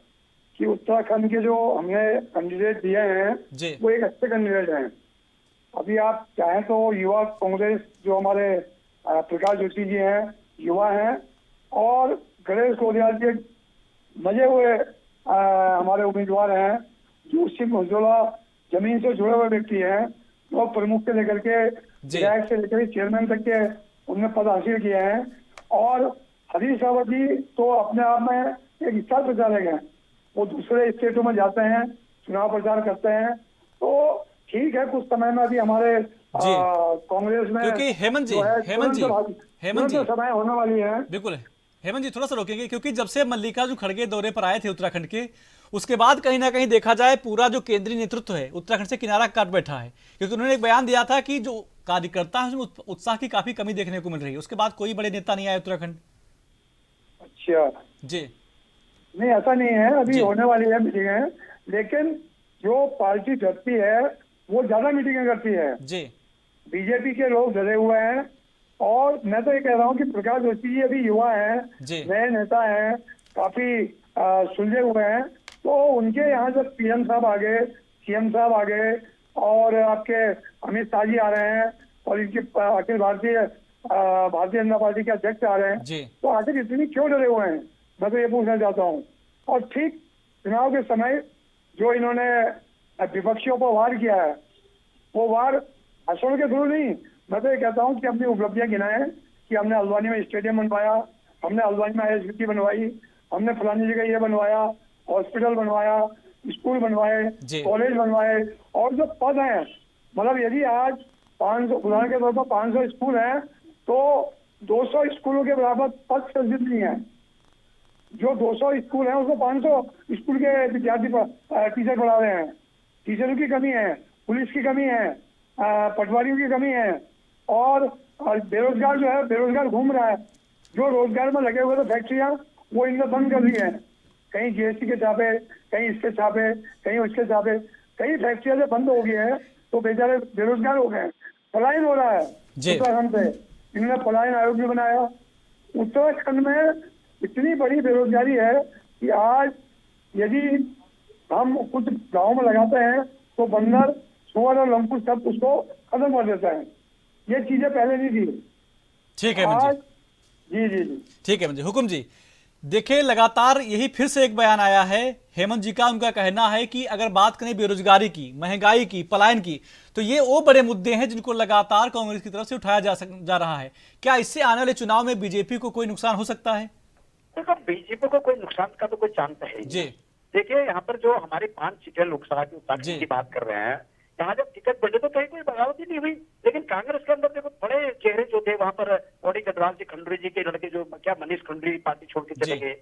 कि उत्तराखंड के जो हमने कैंडिडेट दिए हैं वो एक अच्छे कैंडिडेट हैं। अभी आप चाहें तो युवा कांग्रेस जो हमारे प्रकाश जोशी जी हैं, युवा हैं, और गणेश गोलजात जी मजे हुए हमारे उम्मीदवार हैं, जो सिंह उज्ज्वला जमीन से जुड़े हुए व्यक्ति हैं, वो प्रमुख से लेकर के विधायक से लेकर चेयरमैन तक के उनने पद हासिल किए हैं। और हरीश रावत जी तो अपने आप में एक स्टार प्रचारक हैं, वो दूसरे स्टेटों में जाते हैं, चुनाव प्रचार करते हैं। तो ठीक है, कुछ समय में अभी हमारे कांग्रेस में, क्योंकि हेमंत जी समय होने वाली है। बिल्कुल हेमंत जी, थोड़ा सा रोकेंगे, क्योंकि जब से मल्लिकार्जुन खड़गे दौरे पर आए थे उत्तराखंड के, उसके बाद कहीं ना कहीं देखा जाए पूरा जो केंद्रीय नेतृत्व है उत्तराखंड से किनारा काट बैठा है, क्योंकि उन्होंने एक बयान दिया था कि जो कार्यकर्ता है उसमें उत्साह की काफी कमी देखने को मिल रही है। उसके बाद कोई बड़े नेता नहीं आए उत्तराखंड। अच्छा जी, नहीं ऐसा नहीं है, अभी होने वाली है मीटिंगें, लेकिन जो पार्टी डरती है वो ज्यादा मीटिंगें करती है जी। बीजेपी के लोग डरे हुए हैं। और मैं तो ये कह रहा हूँ कि प्रकाश जोशी जी अभी युवा हैं, नए नेता हैं, काफी सुलझे हुए हैं, तो उनके यहाँ जब पीएम साहब आ गए, सीएम साहब आ गए, और आपके अमित शाह जी आ रहे हैं, और इनके अखिल भारतीय जनता पार्टी के अध्यक्ष आ रहे हैं, तो आखिर इतनी क्यों डरे हुए हैं, मैं तो ये पूछना चाहता हूँ। और ठीक चुनाव के समय जो इन्होंने विपक्षियों पर वार किया है, वो वार भाषण के थ्रू नहीं, मैं तो ये कहता हूँ कि अपनी उपलब्धियां गिनाएं कि हमने हल्द्वानी में स्टेडियम बनवाया, हमने हल्द्वानी में ISBT बनवाई, हमने फलानी जगह ये बनवाया, हॉस्पिटल बनवाया, स्कूल बनवाए, कॉलेज बनवाए। और जो पद हैं, मतलब यदि आज 500 उदाहरण के तौर पर 500 स्कूल हैं, तो 200 स्कूलों के बराबर पद सृजित नहीं है। जो 200 स्कूल हैं उसको 500 स्कूल के विद्यार्थी टीचर पढ़ा रहे हैं। टीचरों की कमी है, पुलिस की कमी है, पटवारियों की कमी है, और बेरोजगार जो है बेरोजगार घूम रहा है। जो रोजगार में लगे हुए थे फैक्ट्रियां, वो इनने बंद कर दी है। कहीं GST के छापे, कहीं इसके छापे, कहीं उसके छापे, कई फैक्ट्रियां से बंद हो गई है, तो बेचारे बेरोजगार हो गए। पलायन हो रहा है उत्तराखंड से, इन्होंने पलायन आयोग भी बनाया। उत्तराखंड में इतनी बड़ी बेरोजगारी है कि आज यदि हम कुछ गाँव में लगाते हैं तो बंदर, सुअर और लंकुश सब उसको खत्म कर देता है। ये चीजें पहले नहीं थी। ठीक है जी। ठीक है मुझे हुकुम जी, देखिए लगातार यही फिर से एक बयान आया है हेमंत जी का। उनका कहना है कि अगर बात करें बेरोजगारी की, महंगाई की, पलायन की, तो ये वो बड़े मुद्दे हैं जिनको लगातार कांग्रेस की तरफ से उठाया जा रहा है। क्या इससे आने वाले चुनाव में बीजेपी को कोई नुकसान हो सकता है? देखो, बीजेपी को कोई नुकसान का तो कोई चांस है जी। देखिए, यहाँ पर जो हमारी 5 सीटें लोकसभा की उत्तराखंड की बात कर रहे हैं, यहाँ जब टिकट बने तो कहीं कोई बगावत ही नहीं हुई। लेकिन कांग्रेस के अंदर देखो बड़े चेहरे जो थे वहां पर, ओडी गढ़वाल जी, खंडूरी जी के लड़के जो क्या मनीष खंडूरी पार्टी छोड़ के चले गए,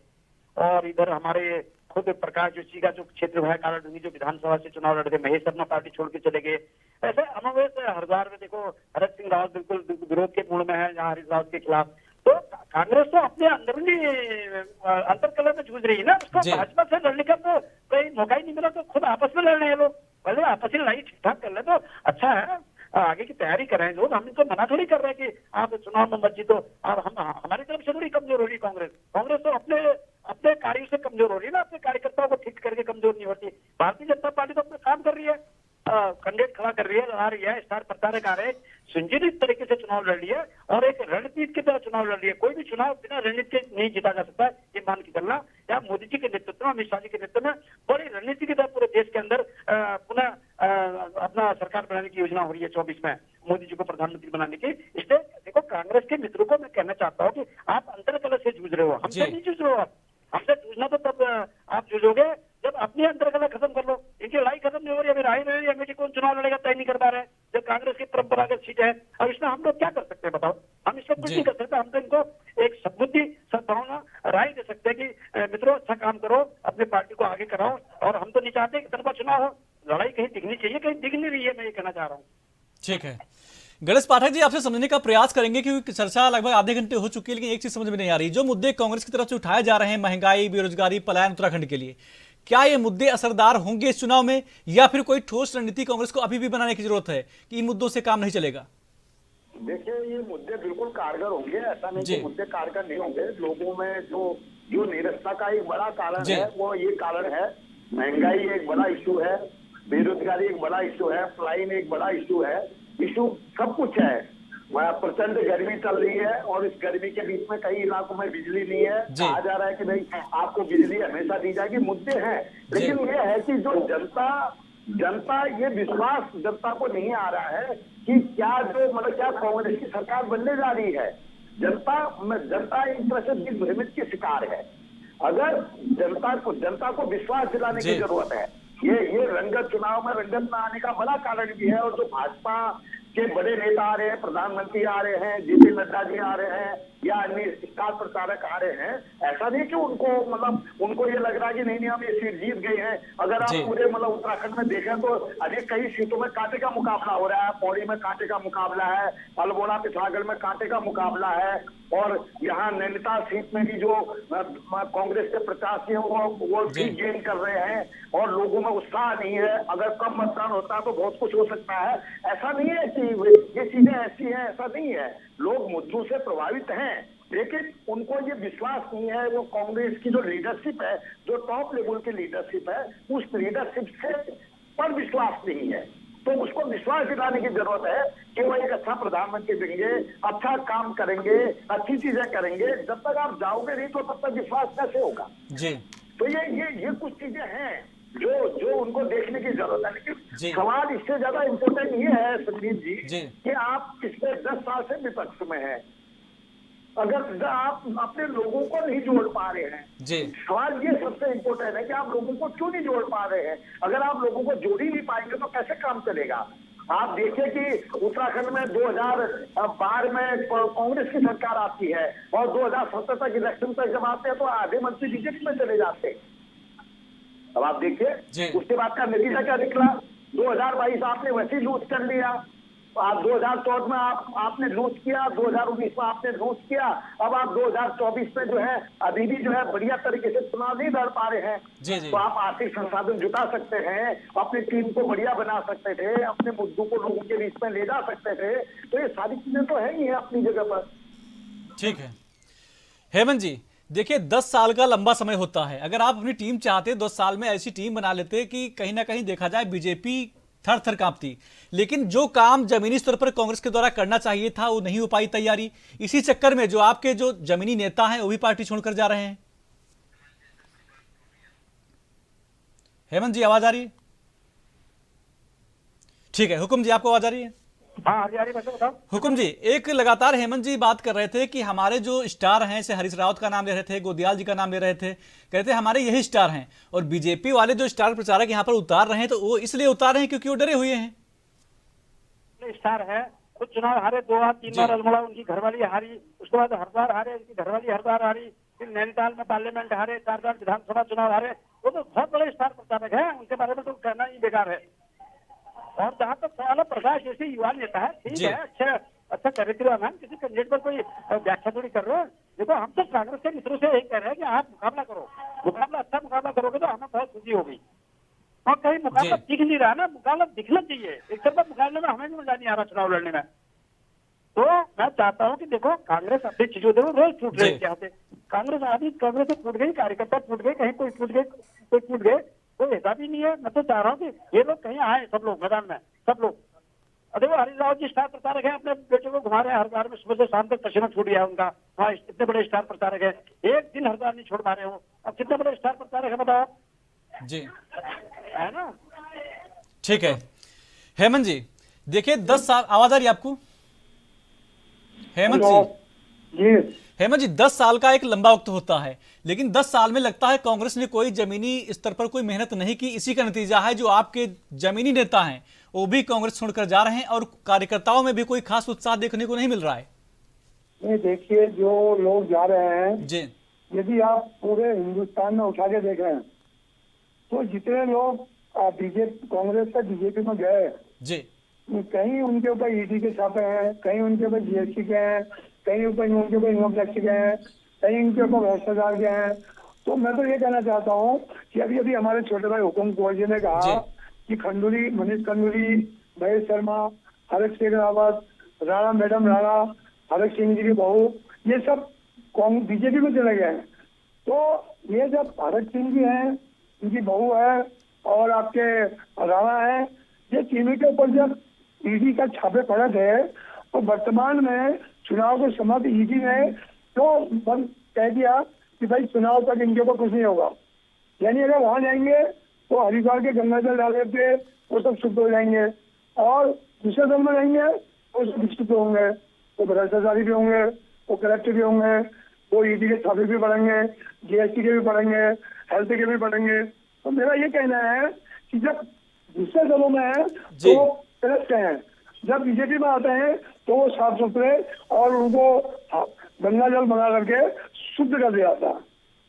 और इधर हमारे खुद प्रकाश जोशी का जो क्षेत्र है कालाडूंगी, जो विधानसभा से चुनाव लड़ रहे, महेश शर्मा पार्टी छोड़ के चले गए। ऐसे अमोवेश हरिद्वार में देखो हरक सिंह रावत बिल्कुल विरोध के मूड में है यहाँ हरीश रावत के खिलाफ। तो कांग्रेस तो अपने अंदरूनी अंतरकलह में जूझ रही है ना, उसको जी। भाजपा से लड़ने का तो कोई मौका ही नहीं मिला, तो खुद आपस में लड़ रहे हैं लोग। पहले आपस में लड़ाई ठीक ठाक कर ले तो अच्छा है, आगे की तैयारी कर रहे हैं लोग। हम इनको मना थोड़ी कर रहे हैं कि आप चुनाव में मत जीतो। और हम हमारी तरफ से थोड़ी कमजोर हो रही कांग्रेस। कांग्रेस तो अपने अपने कार्यों से कमजोर हो रही है ना, अपने कार्यकर्ताओं को ठीक करके कमजोर नहीं होती। भारतीय जनता पार्टी तो अपना काम कर रही है, कैंडिडेट खड़ा कर रही है, लड़ा रही है, स्टार प्रचारक आ रहे हैं, संजीवित तरीके से चुनाव लड़ लिया और एक रणनीति की तरह चुनाव लड़ लिया। कोई भी चुनाव बिना रणनीति के नहीं जीता जा सकता है, ये मान के चलना। या मोदी जी के नेतृत्व में, अमित शाह जी के नेतृत्व में बड़ी रणनीति की तरह पूरे देश के अंदर पुनः अपना सरकार बनाने की योजना हो रही है 24 में, मोदी जी को प्रधानमंत्री बनाने की। इसलिए देखो कांग्रेस के मित्रों को मैं कहना चाहता हूँ कि आप अंतरकलह से जूझ रहे हो, हमसे नहीं जूझ रहे हो आप। हमसे जूझना तो तब आप जूझोगे जब अपनी अंतरकलह खत्म कर लो। इनकी लड़ाई खत्म नहीं हो रही, अभी राय में अमेठी कौन चुनाव लड़ेगा तय नहीं कर पा रहे हैं, जब कांग्रेस की परंपरागत सीट है। अब इसमें हम लोग क्या कर सकते हैं बताओ? हम इसमें कुछ नहीं कर सकते। हम तो इनको एक सद्बुद्धि सद्भावना राय दे सकते हैं कि मित्रों अच्छा काम करो, अपनी पार्टी को आगे कराओ। और हम तो नहीं चाहते कि तरफा चुनाव हो, लड़ाई कहीं दिखनी चाहिए, कहीं दिख नहीं रही है, मैं ये कहना चाह रहा हूँ। ठीक है, गणेश पाठक जी आपसे समझने का प्रयास करेंगे क्योंकि चर्चा लगभग आधे घंटे हो चुकी है, लेकिन एक चीज समझ में नहीं आ रही। जो मुद्दे कांग्रेस की तरफ से उठाए जा रहे हैं, महंगाई, बेरोजगारी, पलायन उत्तराखंड के लिए, क्या ये मुद्दे असरदार होंगे इस चुनाव में, या फिर कोई ठोस रणनीति कांग्रेस को अभी भी बनाने की जरूरत है कि इन मुद्दों से काम नहीं चलेगा? देखिए ये मुद्दे बिल्कुल कारगर होंगे, ऐसा नहीं जी। कि मुद्दे कारगर नहीं होंगे। लोगों में जो निरस्ता का एक बड़ा कारण जी। है वो ये कारण है, महंगाई एक बड़ा इशू है, बेरोजगारी एक बड़ा इशू है, पलायन एक बड़ा इशू है, इशू सब कुछ है। प्रचंड गर्मी चल रही है और इस गर्मी के बीच में कई इलाकों में बिजली नहीं है। जी। कहा जा रहा है कि नहीं आपको बिजली हमेशा दी जाएगी, मुद्दे हैं। लेकिन ये है कि जो जनता ये विश्वास जनता को नहीं आ रहा है कि क्या जो मतलब क्या कांग्रेस की सरकार बनने जा रही है। जनता एक तरह से भ्रमित की शिकार है। अगर जनता को विश्वास दिलाने की जी। जरूरत है। ये रंगत चुनाव में रंगत में आने का बड़ा कारण भी है। और जो भाजपा के बड़े नेता आ रहे हैं, प्रधानमंत्री आ रहे हैं, जेपी नड्डा जी आ रहे हैं या अन्य स्टार प्रचारक आ रहे हैं, ऐसा नहीं कि उनको ये लग रहा है कि नहीं हम ये सीट जीत गए हैं। अगर आप जी। पूरे उत्तराखंड में देखें तो अभी कई सीटों में कांटे का मुकाबला हो रहा है। पौड़ी में कांटे का मुकाबला है, अल्मोड़ा पिथौरागढ़ में कांटे का मुकाबला है और यहाँ नैनीताल सीट में भी जो कांग्रेस के प्रत्याशी हैं वो जी। सीट गेन कर रहे हैं और लोगों में उत्साह नहीं है। अगर कम मतदान होता है तो बहुत कुछ हो सकता है। ऐसा नहीं है कि ये चीजें ऐसी हैं, ऐसा नहीं है। लोग मुद्दों से प्रभावित हैं, लेकिन उनको ये विश्वास नहीं है। वो कांग्रेस की जो लीडरशिप है, जो टॉप लेवल की लीडरशिप है, उस लीडरशिप से पर विश्वास नहीं है। तो उसको विश्वास दिलाने की जरूरत है कि वो एक अच्छा प्रधानमंत्री देंगे, अच्छा काम करेंगे, अच्छी चीजें करेंगे। जब तक आप जाओगे नहीं तो तब तक विश्वास कैसे होगा? जी तो ये कुछ चीजें हैं जो उनको देखने की जरूरत है। जी। लेकिन सवाल इससे ज्यादा इम्पोर्टेंट ये है संदीप जी। जी कि आप पिछले 10 साल से विपक्ष में हैं। अगर आप अपने लोगों को नहीं जोड़ पा रहे हैं, जी सवाल ये सबसे इम्पोर्टेंट है कि आप लोगों को क्यों नहीं जोड़ पा रहे हैं। अगर आप लोगों को जोड़ ही नहीं पाएंगे तो कैसे काम चलेगा? आप देखिए कि उत्तराखंड में 2012 में कांग्रेस की सरकार आती है और 2017 तक इलेक्शन तक जब आते हैं तो आधे मंत्री बीजेपी में चले जाते हैं। अब आप जी। देखिए उसके बाद का नतीजा क्या निकला। 2022 आपने वैसे ही लूज कर लिया, आप 2014 में आपने लूज किया, 2019 में आपने लूज किया। अब आप 2024 में जो है अभी भी जो है बढ़िया तरीके से चुनाव नहीं लड़ पा रहे हैं। जी जी। तो आप आर्थिक संसाधन जुटा सकते हैं, अपनी टीम को बढ़िया बना सकते थे, अपने मुद्दों को लोगों के बीच में ले जा सकते थे। तो ये सारी चीजें तो है ही है अपनी जगह पर। ठीक है हेमंत जी, देखिए 10 साल का लंबा समय होता है। अगर आप अपनी टीम चाहते 10 साल में ऐसी टीम बना लेते कि कहीं ना कहीं देखा जाए बीजेपी थर थर कांपती, लेकिन जो काम जमीनी स्तर पर कांग्रेस के द्वारा करना चाहिए था वो नहीं हो पाई तैयारी। इसी चक्कर में जो आपके जो जमीनी नेता हैं वो भी पार्टी छोड़कर जा रहे हैं। हेमंत जी आवाज आ रही है? ठीक है, हुकुम जी आपको आवाज आ रही है? हाँ हरियाणी बच्चों बताओ। हुकुम जी, एक लगातार हेमंत जी बात कर रहे थे कि हमारे जो स्टार हैं, जैसे हरीश रावत का नाम ले रहे थे, गोदियाल जी का नाम ले रहे थे, कहते हमारे यही स्टार हैं। और बीजेपी वाले जो स्टार प्रचारक यहाँ पर उतार रहे हैं तो वो इसलिए उतार रहे हैं क्योंकि वो डरे हुए हैं। स्टार है, खुद चुनाव हारे 2 बार 3 बार, अल्मोड़ा उनकी घरवाली हारी, उसके बाद हरिद्वार हारे, उनकी घरवाली हरिद्वार हारी, फिर नैनीताल में पार्लियामेंट हारे, 4 बार विधानसभा चुनाव हारे, वो तो बहुत बड़े स्टार प्रचारक है, उनके बारे में तो कहना ही बेकार है। और जहाँ तक सवाल है, प्रकाश जैसे युवा नेता है, ठीक है, अच्छा चरित्र है, किसी कैंडिडेट पर कोई व्याख्या थोड़ी कर रहे हो। देखो, हम तो कांग्रेस के मित्रों से यही कह रहे हैं कि आप मुकाबला करो, मुकाबला अच्छा मुकाबला करोगे तो हमें बहुत खुशी होगी। और कहीं मुकाबला दिख नहीं रहा ना, मुकाबला दिखना चाहिए। एक तरफ मुकाबले में हमें भी मजा नहीं आ रहा चुनाव लड़ने में। तो मैं चाहता हूँ कि देखो, कांग्रेस अपनी चीजों से रोज टूट रही है। कांग्रेस आदि कांग्रेस से टूट गई, कार्यकर्ता टूट गए, कहीं कोई टूट गए, कोई टूट गए, कोई ऐसा भी नहीं है। मैं तो चाह रहा हूँ कि ये लोग कहीं आए, सब लोग मैदान में, सब लोग। देखो, हरिराव जी स्टार प्रचारक है, अपने बेटे को घुमा रहे हैं हरिद्वार में, सुबह से शाम तक पसीना छूट गया उनका। हाँ, इतने बड़े स्टार प्रचारक है, एक दिन हरिद्वार नहीं छोड़ पा रहे हो। अब कितने बड़े स्टार प्रचारक है बताओ जी, है ना। ठीक है हेमंत जी, देखिए 10 साल, आवाज आ रही है आपको हेमंत जी? हेमंत जी, 10 साल का एक लंबा वक्त होता है, लेकिन 10 साल में लगता है कांग्रेस ने कोई जमीनी स्तर पर कोई मेहनत नहीं की। इसी का नतीजा है जो आपके जमीनी नेता हैं वो भी कांग्रेस छोड़कर जा रहे हैं और कार्यकर्ताओं में भी कोई खास उत्साह देखने को नहीं मिल रहा है। नहीं, देखिए, जो लोग जा रहे हैं जी, यदि आप पूरे हिंदुस्तान में उठा के देख रहे हैं तो जितने लोग बीजेपी कांग्रेस से बीजेपी में गए जी, कहीं उनके ऊपर ईडी के छापे हैं, कहीं उनके ऊपर जीएसटी के हैं, कहीं ऊपर उनके ऊपर इनकम टैक्स के हैं, कहीं उनके ऊपर भ्रष्टाचार के हैं। तो मैं तो ये कहना चाहता हूँ कि अभी अभी हमारे छोटे भाई हुकुम कुंवर जी ने कहा कि खंडूरी, मनीष खंडूरी, महेश शर्मा, हरक सिंह रावत, राणा मैडम राणा, हरक सिंह जी की बहू, ये सब बीजेपी में चले गए हैं। तो ये जब हरक सिंह जी हैं, इनकी बहू है, और आपके राणा है, ये तीनों के ऊपर जब ईडी का छापे पड़े थे तो वर्तमान में चुनाव के समय ईडी ने तो बंद कह दिया कि भाई चुनाव तक इनके ऊपर कुछ नहीं होगा। यानी अगर वहां जाएंगे तो हरिद्वार के गंगा जल डाले थे वो सब शुद्ध हो जाएंगे, और दूसरे दल में जाएंगे वो सब विस्तृत होंगे, वो भ्रष्टाचारी भी होंगे, वो करप्ट भी होंगे, वो ईडी के छापे भी बढ़ेंगे, जीएसटी के भी बढ़ेंगे, हेल्थ के भी बढ़ेंगे। तो मेरा ये कहना है कि जब दूसरे दलों में है तो करप्ट हैं, जब बीजेपी में आते हैं तो वो साफ सुथरे और उनको गंगा जल बना करके शुद्ध कर दिया जाता।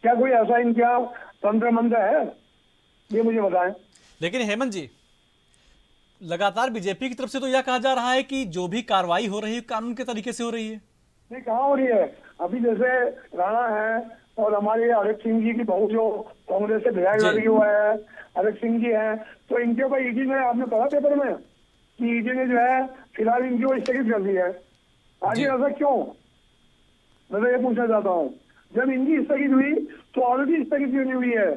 क्या कोई ऐसा इनका तंत्र मंत्र है? ये मुझे बताएं। लेकिन हेमंत जी, लगातार बीजेपी की तरफ से तो यह कहा जा रहा है कि जो भी कार्रवाई हो रही है कानून के तरीके से हो रही है। नहीं, कहाँ हो रही है? अभी जैसे राणा है और हमारे हरक सिंह जी की बहू जो कांग्रेस से विधायक लड़ी हुआ है, हरक सिंह जी हैं, तो इनके ऊपर ईडी ने, आपने पढ़ा पेपर में कि ईडी ने जो है फिलहाल इनकी वो स्थगित कर दी है। आगे ऐसा क्यों? मैं तो ये पूछना चाहता हूँ, जब इनकी स्थगित हुई तो और भी स्थगित क्यों नहीं हुई है?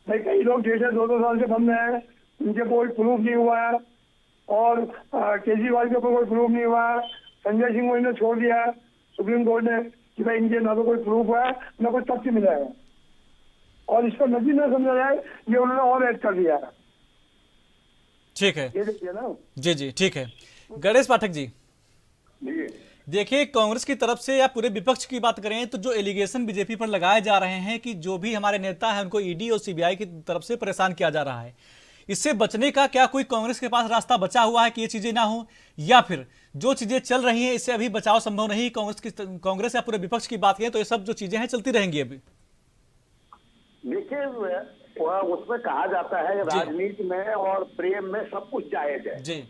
भाई कई लोग 1.5-2 साल से बंद हैं, इनके कोई प्रूफ नहीं हुआ है, और केजरीवाल के ऊपर कोई प्रूफ नहीं हुआ है। संजय सिंह को इन्हें छोड़ दिया है सुप्रीम कोर्ट ने कि भाई इनके ना तो कोई प्रूफ है ना कोई तथ्य मिला है, और इसको नजीर न समझा जाए, ये उन्होंने और ऐड कर दिया है। ठीक है, ये देखिए ना। जी जी, ठीक है। गणेश पाठक जी, देखिए, कांग्रेस की तरफ से या पूरे विपक्ष की बात करें तो जो एलिगेशन बीजेपी पर लगाए जा रहे हैं कि जो भी हमारे नेता हैं उनको ईडी और सीबीआई की तरफ से परेशान किया जा रहा है, इससे बचने का क्या कोई कांग्रेस के पास रास्ता बचा हुआ है कि ये चीजें ना हो, या फिर जो चीजें चल रही हैं इससे अभी बचाव संभव नहीं? कांग्रेस या पूरे विपक्ष की बात करें तो ये सब जो चीजें हैं चलती रहेंगी अभी। देखिए, उसमें कहा जाता है राजनीति में और प्रेम में सब कुछ जायज है जी।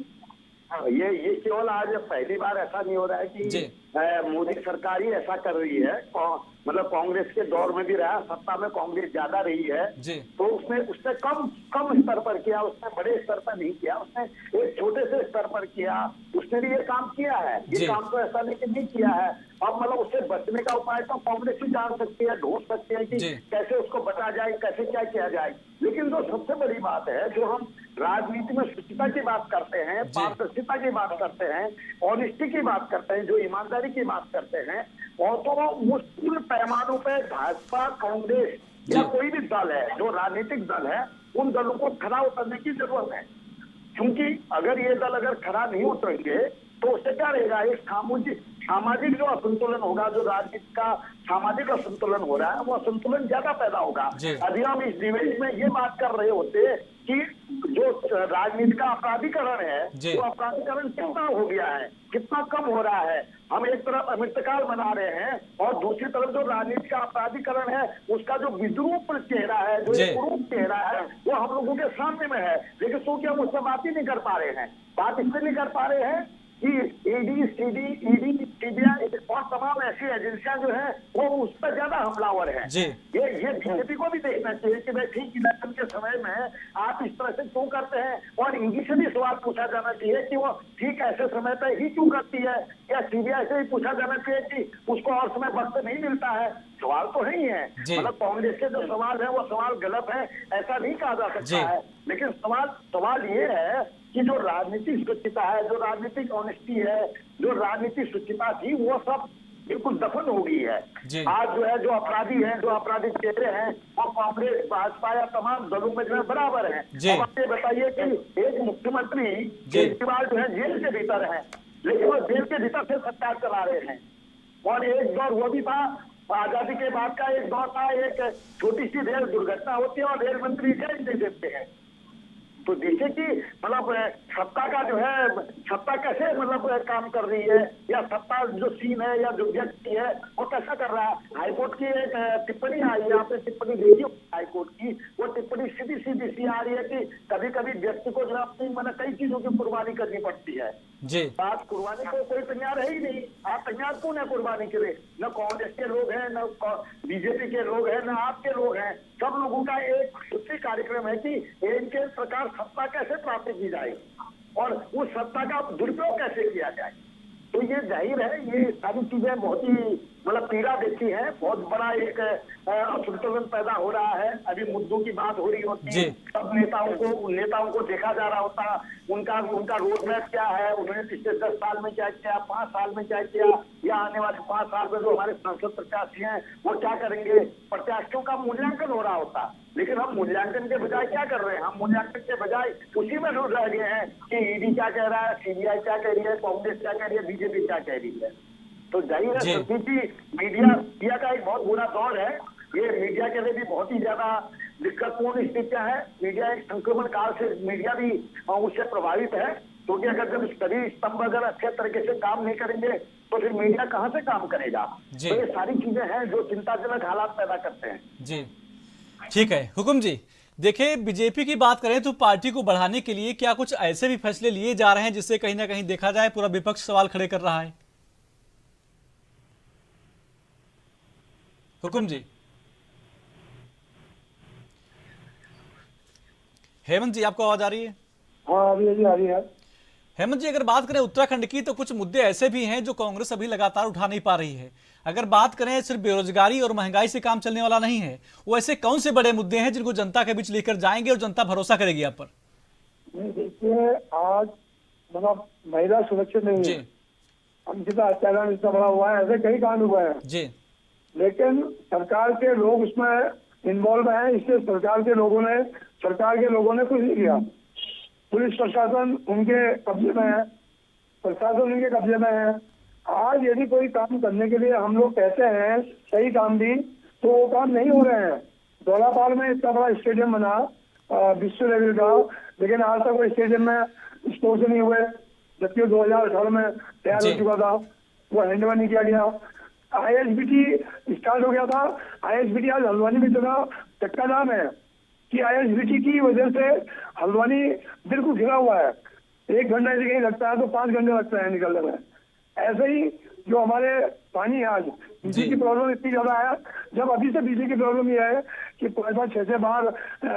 ये केवल आज पहली बार ऐसा नहीं हो रहा है कि मोदी सरकार ही ऐसा कर रही है। मतलब कांग्रेस के दौर में भी रहा, सत्ता में कांग्रेस ज्यादा रही है तो उसने कम स्तर पर किया, उसने बड़े स्तर पर नहीं किया, उसने एक छोटे से स्तर पर किया, उसने भी ये काम किया है। ये काम तो ऐसा नहीं किया है। अब मतलब उससे बचने का उपाय तो कांग्रेस ही जान सकती है, ढूंढ सकती है कि कैसे उसको बचा जाए, कैसे क्या किया जाए। लेकिन जो सबसे बड़ी बात है, जो हम राजनीति में शुचिता की बात करते हैं, पारदर्शिता की बात करते हैं, ऑनेस्टी की बात करते हैं, जो ईमानदारी की बात करते हैं, और तो मुश्किल पैमानों पर भाजपा, कांग्रेस या कोई भी दल है जो राजनीतिक दल है, उन दलों को खरा उतरने की जरूरत है। क्योंकि अगर ये दल अगर खरा नहीं उतरेंगे तो उससे क्या रहेगा? एक सामाजिक जो असंतुलन होगा, जो राजनीति का सामाजिक असंतुलन हो रहा है, वो असंतुलन ज्यादा पैदा होगा। अभी हम इस डिबेट में ये बात कर रहे होते कि जो राजनीति का अपराधीकरण है, वो अपराधीकरण कितना हो गया है, कितना कम हो रहा है, हम एक तरफ अमृतकाल मना रहे हैं और दूसरी तरफ जो राजनीति का अपराधीकरण है उसका जो विद्रूप चेहरा है, जो एक कुरूप चेहरा है, वो हम लोगों के सामने में है। लेकिन क्योंकि हम उस पर बात ही नहीं कर पा रहे हैं। बात इसलिए नहीं कर पा रहे हैं कि ईडी, सीबीआई और तमाम ऐसी एजेंसियां जो है वो उस पर ज्यादा हमलावर है। ये बीजेपी को भी देखना चाहिए कि भाई ठीक इलेक्शन के समय में आप इस तरह से क्यों करते हैं, और ईडी से भी सवाल पूछा जाना चाहिए कि वो ठीक ऐसे समय पर ही क्यों करती है, या सीबीआई से भी पूछा जाना चाहिए कि उसको और समय वक्त नहीं मिलता है। सवाल तो है ही है, मतलब कांग्रेस के जो सवाल है वो सवाल गलत है ऐसा नहीं कहा जा सकता है, लेकिन सवाल ये है कि जो राजनीतिक शुचिता है, जो राजनीतिक ऑनेस्टी है, जो राजनीतिक शुचिता थी, वो सब बिल्कुल दफन हो गई है। आज जो है जो अपराधी हैं, जो आपराधिक चेहरे हैं, वो कांग्रेस, भाजपा या तमाम दलों में जो है बराबर है। अब आप ये बताइए कि एक मुख्यमंत्री केजरीवाल जो है जेल के भीतर है, लेकिन वो जेल के भीतर से सरकार चला रहे हैं। और एक दौर वो भी था, आजादी के बाद का एक दौर था, एक छोटी सी रेल दुर्घटना होती है और रेल मंत्री जेल दे देते हैं। तो देखिए कि मतलब सत्ता का जो है, सत्ता कैसे मतलब काम कर रही है, या सत्ता जो सीन है या जो व्यक्ति है वो कैसा कर रहा है। हाईकोर्ट की एक टिप्पणी आई है, आपने टिप्पणी देखी हाईकोर्ट की, वो टिप्पणी सीधी सी आ रही है कि कभी कभी व्यक्ति को जो अपनी मतलब कई चीजों की कुर्बानी करनी पड़ती है। बात कुर्बानी को कोई तैयार है ही नहीं। आप तैयार कौन है कुर्बानी के लिए? न कांग्रेस के लोग हैं, न बीजेपी के लोग हैं, न आपके लोग हैं। सब लोगों का एक सूत्री कार्यक्रम है कि इनके प्रकार सत्ता कैसे प्राप्त की जाए और उस सत्ता का दुरुपयोग कैसे किया जाए। तो ये जाहिर है, ये सारी चीजें बहुत ही मतलब पीड़ा देती है, बहुत बड़ा एक असंतुलन पैदा हो रहा है। अभी मुद्दों की बात हो रही होती है, सब नेताओं को देखा जा रहा होता, उनका रोड मैप क्या है, उन्होंने पिछले 10 साल में क्या किया, 5 साल में क्या किया, या आने वाले 5 साल में जो हमारे सांसद प्रत्याशी हैं वो क्या करेंगे। प्रत्याशियों का मूल्यांकन हो रहा होता, लेकिन हम मूल्यांकन के बजाय क्या कर रहे हैं, हम मूल्यांकन के बजाय उसी में डूब रह गए हैं कि ईडी क्या कह रहा है, सीबीआई क्या कह रही है, कांग्रेस क्या कह रही है, बीजेपी क्या कह रही है। तो जाहिर है क्योंकि मीडिया का एक बहुत बुरा दौर है, ये मीडिया के लिए भी बहुत ही ज्यादा दिक्कतपूर्ण स्थितियां है। मीडिया एक संक्रमण काल से मीडिया भी उससे प्रभावित है, क्योंकि अगर जब सभी स्तंभ अगर अच्छे तरीके से काम नहीं करेंगे तो फिर मीडिया कहाँ से काम करेगा। तो ये सारी चीजें हैं जो चिंताजनक हालात पैदा करते हैं। जी ठीक है हुकुम जी, देखिए बीजेपी की बात करें तो पार्टी को बढ़ाने के लिए क्या कुछ ऐसे भी फैसले लिए जा रहे हैं जिससे कहीं ना कहीं देखा जाए पूरा विपक्ष सवाल खड़े कर रहा है। हुकुम जी, हेमंत जी आपको आवाज आ रही है? हाँ अभी आ रही है। हेमंत जी, अगर बात करें उत्तराखंड की तो कुछ मुद्दे ऐसे भी हैं जो कांग्रेस अभी लगातार उठा नहीं पा रही है। अगर बात करें सिर्फ बेरोजगारी और महंगाई से काम चलने वाला नहीं है, वो ऐसे कौन से बड़े मुद्दे हैं जिनको जनता के बीच लेकर जाएंगे और जनता भरोसा करेगी आप पर? देखिए आज मतलब महिला सुरक्षित नहीं है, हम जितना अत्याचार इतना बड़ा हुआ है, ऐसे कई कांड हुए हैं जी, लेकिन सरकार के लोग उसमें इन्वॉल्व हैं, इसलिए सरकार के लोगों ने कुछ नहीं किया। पुलिस प्रशासन उनके कब्जे में है, प्रशासन उनके कब्जे में है। आज यदि कोई काम करने के लिए हम लोग कहते हैं सही काम भी, तो वो काम नहीं हो रहे हैं। धौलापाल में इतना बड़ा स्टेडियम बना विश्व लेवल का, लेकिन आज तक वो स्टेडियम में स्पोर्ट्स नहीं हुए, जबकि 2018 में तैयार हो चुका था, वो हैंडओवर नहीं किया गया। ISBT स्टार्ट हो गया था, ISBT आज हल्द्वानी में इतना चक्का जाम है कि ISBT की वजह से हल्द्वानी बिल्कुल घिरा हुआ है। 1 घंटा यदि कहीं लगता है तो 5 घंटे लगता है निकलने में। ऐसे ही जो हमारे पानी है, आज बिजली की प्रॉब्लम इतनी ज्यादा है, जब अभी से बिजली की प्रॉब्लम ये है कि 5-5, 6 बार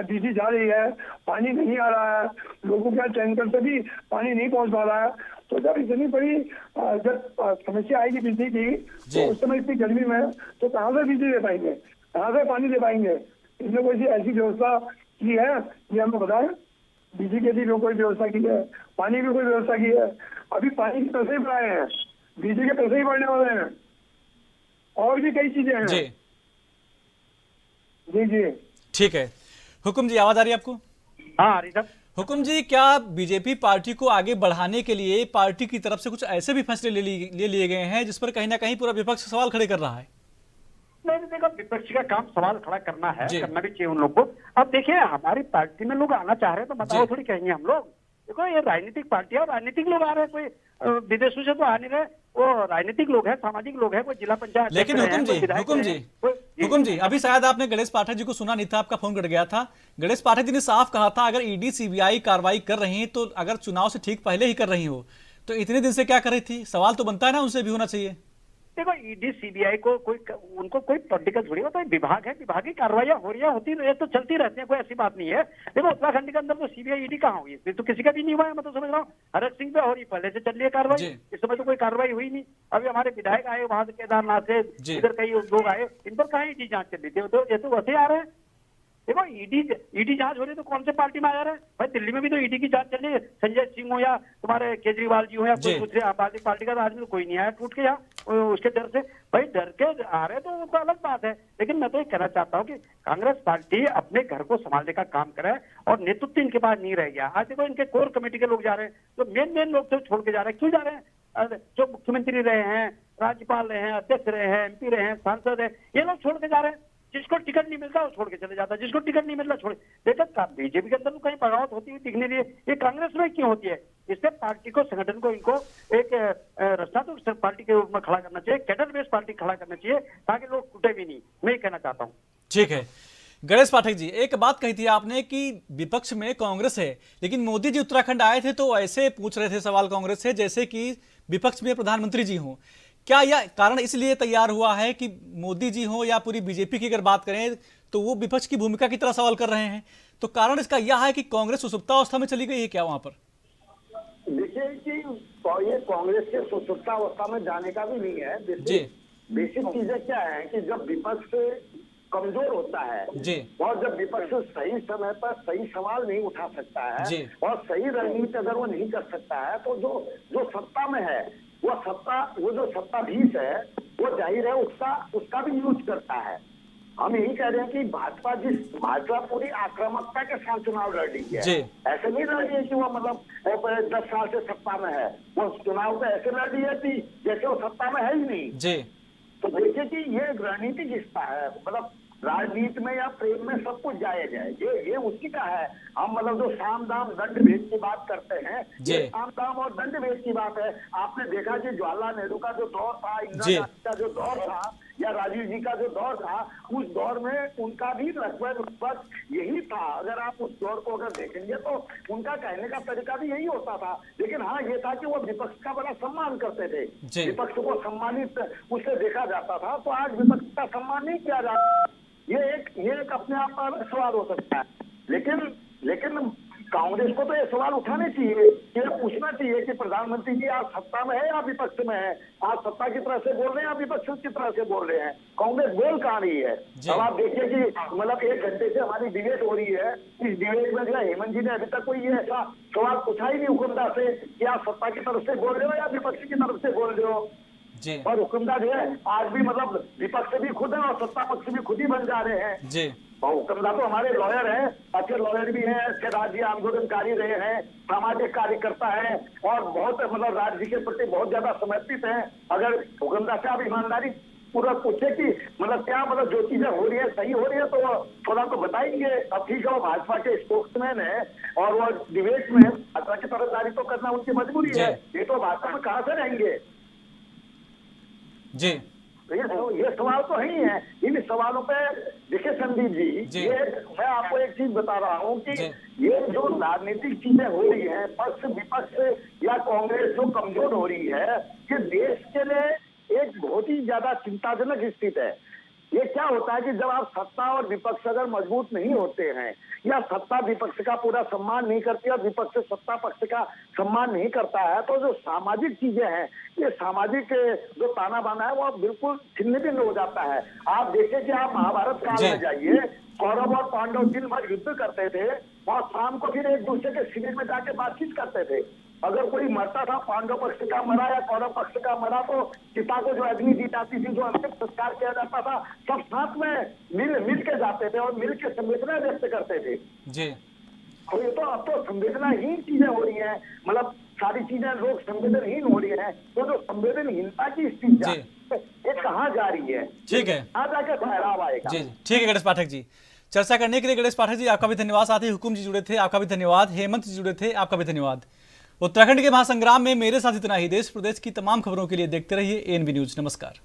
बिजली जा रही है, पानी नहीं आ रहा है, लोगों के टैंकर से भी पानी नहीं पहुंच पा रहा है। तो जब इतनी बड़ी जब समस्या आएगी बिजली की, तो उस समय इतनी गर्मी में तो कहाँ से बिजली दे पाएंगे, कहाँ से पानी दे पाएंगे? इसमें कोई ऐसी व्यवस्था की है ये हमें बताएं। बिजली के भी कोई व्यवस्था की है, पानी की कोई व्यवस्था की है? अभी पानी के पैसे ही बढ़ाए हैं, बिजली के पैसे ही बढ़ने वाले हैं, और भी कई चीजें हैं। जी ठीक है। हुकुम जी आवाज आ रही है आपको? हाँ आ रही है। हुकुम जी, क्या बीजेपी पार्टी को आगे बढ़ाने के लिए पार्टी की तरफ से कुछ ऐसे भी फैसले ले लिए गए हैं जिस पर कहीं ना कहीं पूरा विपक्ष सवाल खड़े कर रहा है? नहीं देखो, विपक्ष का काम सवाल खड़ा करना है, करना भी चाहिए उन लोग को। अब देखिए हमारी पार्टी में लोग आना चाह रहे हैं तो बताओ थोड़ी कहेंगे हम लोग। देखो ये राजनीतिक पार्टी है और राजनीतिक लोग आ रहे हैं, कोई विदेशों से तो आ नहीं रहे, वो राजनीतिक लोग हैं, सामाजिक लोग हैं, कोई जिला पंचायत लेकिन हुकुम जी अभी शायद आपने गणेश पाठक जी को सुना नहीं था, आपका फोन कट गया था। गणेश पाठक जी ने साफ कहा था अगर ईडी सीबीआई कार्रवाई कर रही है तो अगर चुनाव से ठीक पहले ही कर रही हो तो इतने दिन से क्या कर रही थी? सवाल तो बनता है ना, उनसे भी होना चाहिए। देखो ईडी सीबीआई को उनको कोई पॉलिटिकल थोड़ी होता है, विभाग है, विभाग की कार्रवाइयां हो रही है, होती रहे तो चलती रहती है, कोई ऐसी बात नहीं है। देखो उत्तराखंड के अंदर तो सीबीआई ईडी कहाँ हुई है, तो किसी का भी नहीं हुआ है, मैं तो समझ रहा हूँ हरक सिंह पे हो रही, पहले से चल रही है कार्रवाई, इस समय तो कोई कार्रवाई हुई नहीं। अभी हमारे विधायक आए वहां से केदारनाथ से, इधर कई लोग आए, इन पर कहाँ ईडी जांच चल रही थी, तो ये तो वैसे आ रहे हैं। देखो ईडी जांच हो रही है तो कौन से पार्टी में आ रहा है भाई? दिल्ली में भी तो ईडी की जांच चल रही है, संजय सिंह हो या तुम्हारे केजरीवाल जी हो या कोई दूसरे आम आदमी पार्टी का आदमी, तो कोई नहीं आया टूट के यहाँ उसके डर से। भाई डर के आ रहे तो वो अलग बात है, लेकिन मैं तो ये कहना चाहता हूँ कि कांग्रेस पार्टी अपने घर को संभालने का काम करे और नेतृत्व इनके पास नहीं रह गया। आज देखो इनके कोर कमेटी के लोग जा रहे हैं, तो मेन लोग तो छोड़ के जा रहे हैं। क्यों जा रहे हैं? जो मुख्यमंत्री रहे हैं, राज्यपाल रहे हैं, अध्यक्ष रहे हैं, एमपी रहे हैं, सांसद है, ये लोग छोड़ के जा रहे हैं। जिसको टिकट नहीं मिलता वो छोड़ के चले जाता है, जिसको टिकट नहीं मिलता छोड़। देखो बीजेपी के अंदर तो कहीं बगावत होती हुई दिखने रही है, ये कांग्रेस में क्यों होती है? इससे पार्टी को, संगठन को, इनको एक रास्ता तो पार्टी के रूप में खड़ा करना चाहिए, कैडर बेस्ड पार्टी खड़ा करना चाहिए ताकि लोग टूटे भी नहीं। मैं ये कहना चाहता हूँ। ठीक है गणेश पाठक जी, एक बात कही थी आपने कि विपक्ष में कांग्रेस है, लेकिन मोदी जी उत्तराखंड आए थे तो ऐसे पूछ रहे थे सवाल कांग्रेस से जैसे कि विपक्ष में प्रधानमंत्री जी हों। क्या यह कारण इसलिए तैयार हुआ है कि मोदी जी हो या पूरी बीजेपी की अगर बात करें तो वो विपक्ष की भूमिका की तरह सवाल कर रहे हैं, तो कारण इसका यह है कि कांग्रेस सुसुप्तावस्था में चली गई है क्या वहां पर? देखिए कि ये कांग्रेस के सुसुप्तावस्था में जाने का भी नहीं है। बेसिक चीजें क्या है कि जब विपक्ष कमजोर होता है जी, और जब विपक्ष सही समय पर सही सवाल नहीं उठा सकता है जी, और सही रणनीति अगर वो नहीं कर सकता है, तो जो सत्ता में है वो जो सत्ताधीश है वो जाहिर है उसका भी यूज करता है। हम यही कह रहे हैं कि भाजपा पूरी आक्रामकता के साथ चुनाव लड़ रही है। ऐसे नहीं लड़ रही है कि वो मतलब 10 साल से सत्ता में है, वो चुनाव को ऐसे लड़ रही है कि जैसे वो सत्ता में है ही नहीं जी। तो देखिए कि ये एक रणनीतिक हिस्सा है, मतलब राजनीति में या प्रेम में सब कुछ जायज है, ये उसी का है। हम मतलब जो साम दाम दंड भेद की बात करते हैं, ये साम दाम और दंड भेद की बात है। आपने देखा कि जवाहरलाल नेहरू का जो दौर था, इंदिरा गांधी का जो दौर था या राजीव जी का जो दौर था, उस दौर में उनका भी लगभग यही था। अगर आप उस दौर को अगर देखेंगे तो उनका कहने का तरीका भी यही होता था। लेकिन हाँ ये था कि वो विपक्ष का बड़ा सम्मान करते थे, विपक्ष को सम्मानित उससे देखा जाता था। तो आज विपक्ष का सम्मान नहीं किया जाता, ये एक अपने आप पर सवाल हो सकता है। लेकिन कांग्रेस को तो ये सवाल उठाने चाहिए, ये पूछना चाहिए कि प्रधानमंत्री जी आज सत्ता में है या विपक्ष में है, आज सत्ता की तरफ से बोल रहे हैं या विपक्ष की तरफ से बोल रहे हैं, कांग्रेस बोल कहाँ रही है। अब आप देखिए कि मतलब 1 घंटे से हमारी डिबेट हो रही है, इस डिबेट में जो है हेमंत जी ने अभी तक कोई ये ऐसा सवाल पूछा ही नहीं हुकुमदा से कि आप सत्ता की तरफ से बोल रहे हो या विपक्ष की तरफ से बोल रहे हो। और हुकुमदा जो है आज भी मतलब विपक्ष भी खुद है और सत्ता पक्ष भी खुद ही बन जा रहे हैं जी। और हुकुमदा तो हमारे लॉयर हैं, अच्छे लॉयर भी हैं, अच्छे राज्य आंदोलनकारी रहे हैं, सामाजिक कार्यकर्ता हैं और बहुत मतलब राज्य के प्रति बहुत ज्यादा समर्पित हैं। अगर हुकुमदा से आप ईमानदारी पूरा पूछे कि मतलब क्या मतलब जो चीजें हो रही है सही हो रही है तो वो थोड़ा तो बताएंगे। अब ठीक है वो भाजपा के स्पोक्समैन है और वो डिबेट में भाजपा की तरफदारी तो करना उनकी मजबूरी है, ये तो भाजपा में कहाँ से रहेंगे जी। ये सवाल तो ही है। इन सवालों पे देखिए संदीप जी, ये मैं आपको एक चीज बता रहा हूँ कि ये जो राजनीतिक चीजें हो रही है, पक्ष विपक्ष या कांग्रेस जो कमजोर हो रही है, ये देश के लिए एक बहुत ही ज्यादा चिंताजनक स्थिति है। ये क्या होता है कि जब आप सत्ता और विपक्ष अगर मजबूत नहीं होते हैं या सत्ता विपक्ष का पूरा सम्मान नहीं करती और विपक्ष सत्ता पक्ष का सम्मान नहीं करता है, तो जो सामाजिक चीजें हैं, ये सामाजिक जो ताना बाना है वो बिल्कुल छिन्न भिन्न हो जाता है। आप देखिए कि आप महाभारत काल में जाइए, कौरव और पांडव दिन भर युद्ध करते थे और शाम को फिर एक दूसरे के शिविर में जाके बातचीत करते थे। अगर कोई मरता था, पांडव पक्ष का मरा या कौरव पक्ष का मरा, तो पिता को जो अग्नि दी जाती थी, जो अंतिम संस्कार किया जाता था, सब साथ में मिल के जाते थे और मिल के संवेदना व्यक्त करते थे जी। और ये तो अब तो संवेदनाहीन चीजें हो रही हैं, मतलब सारी चीजें लोग संवेदनहीन हो रही हैं। तो जो संवेदनहीनता की स्थिति ये कहाँ जा रही है, ठीक है, कहाँ जाके ठहराव आएगा। जी ठीक है गणेश पाठक जी, चर्चा करने के लिए गणेश पाठक जी आपका भी धन्यवाद, साथ ही हुकुम जी जुड़े थे आपका भी धन्यवाद, हेमंत जी जुड़े थे आपका भी धन्यवाद। उत्तराखंड के महासंग्राम में मेरे साथ इतना ही। देश प्रदेश की तमाम खबरों के लिए देखते रहिए एएनबी न्यूज। नमस्कार।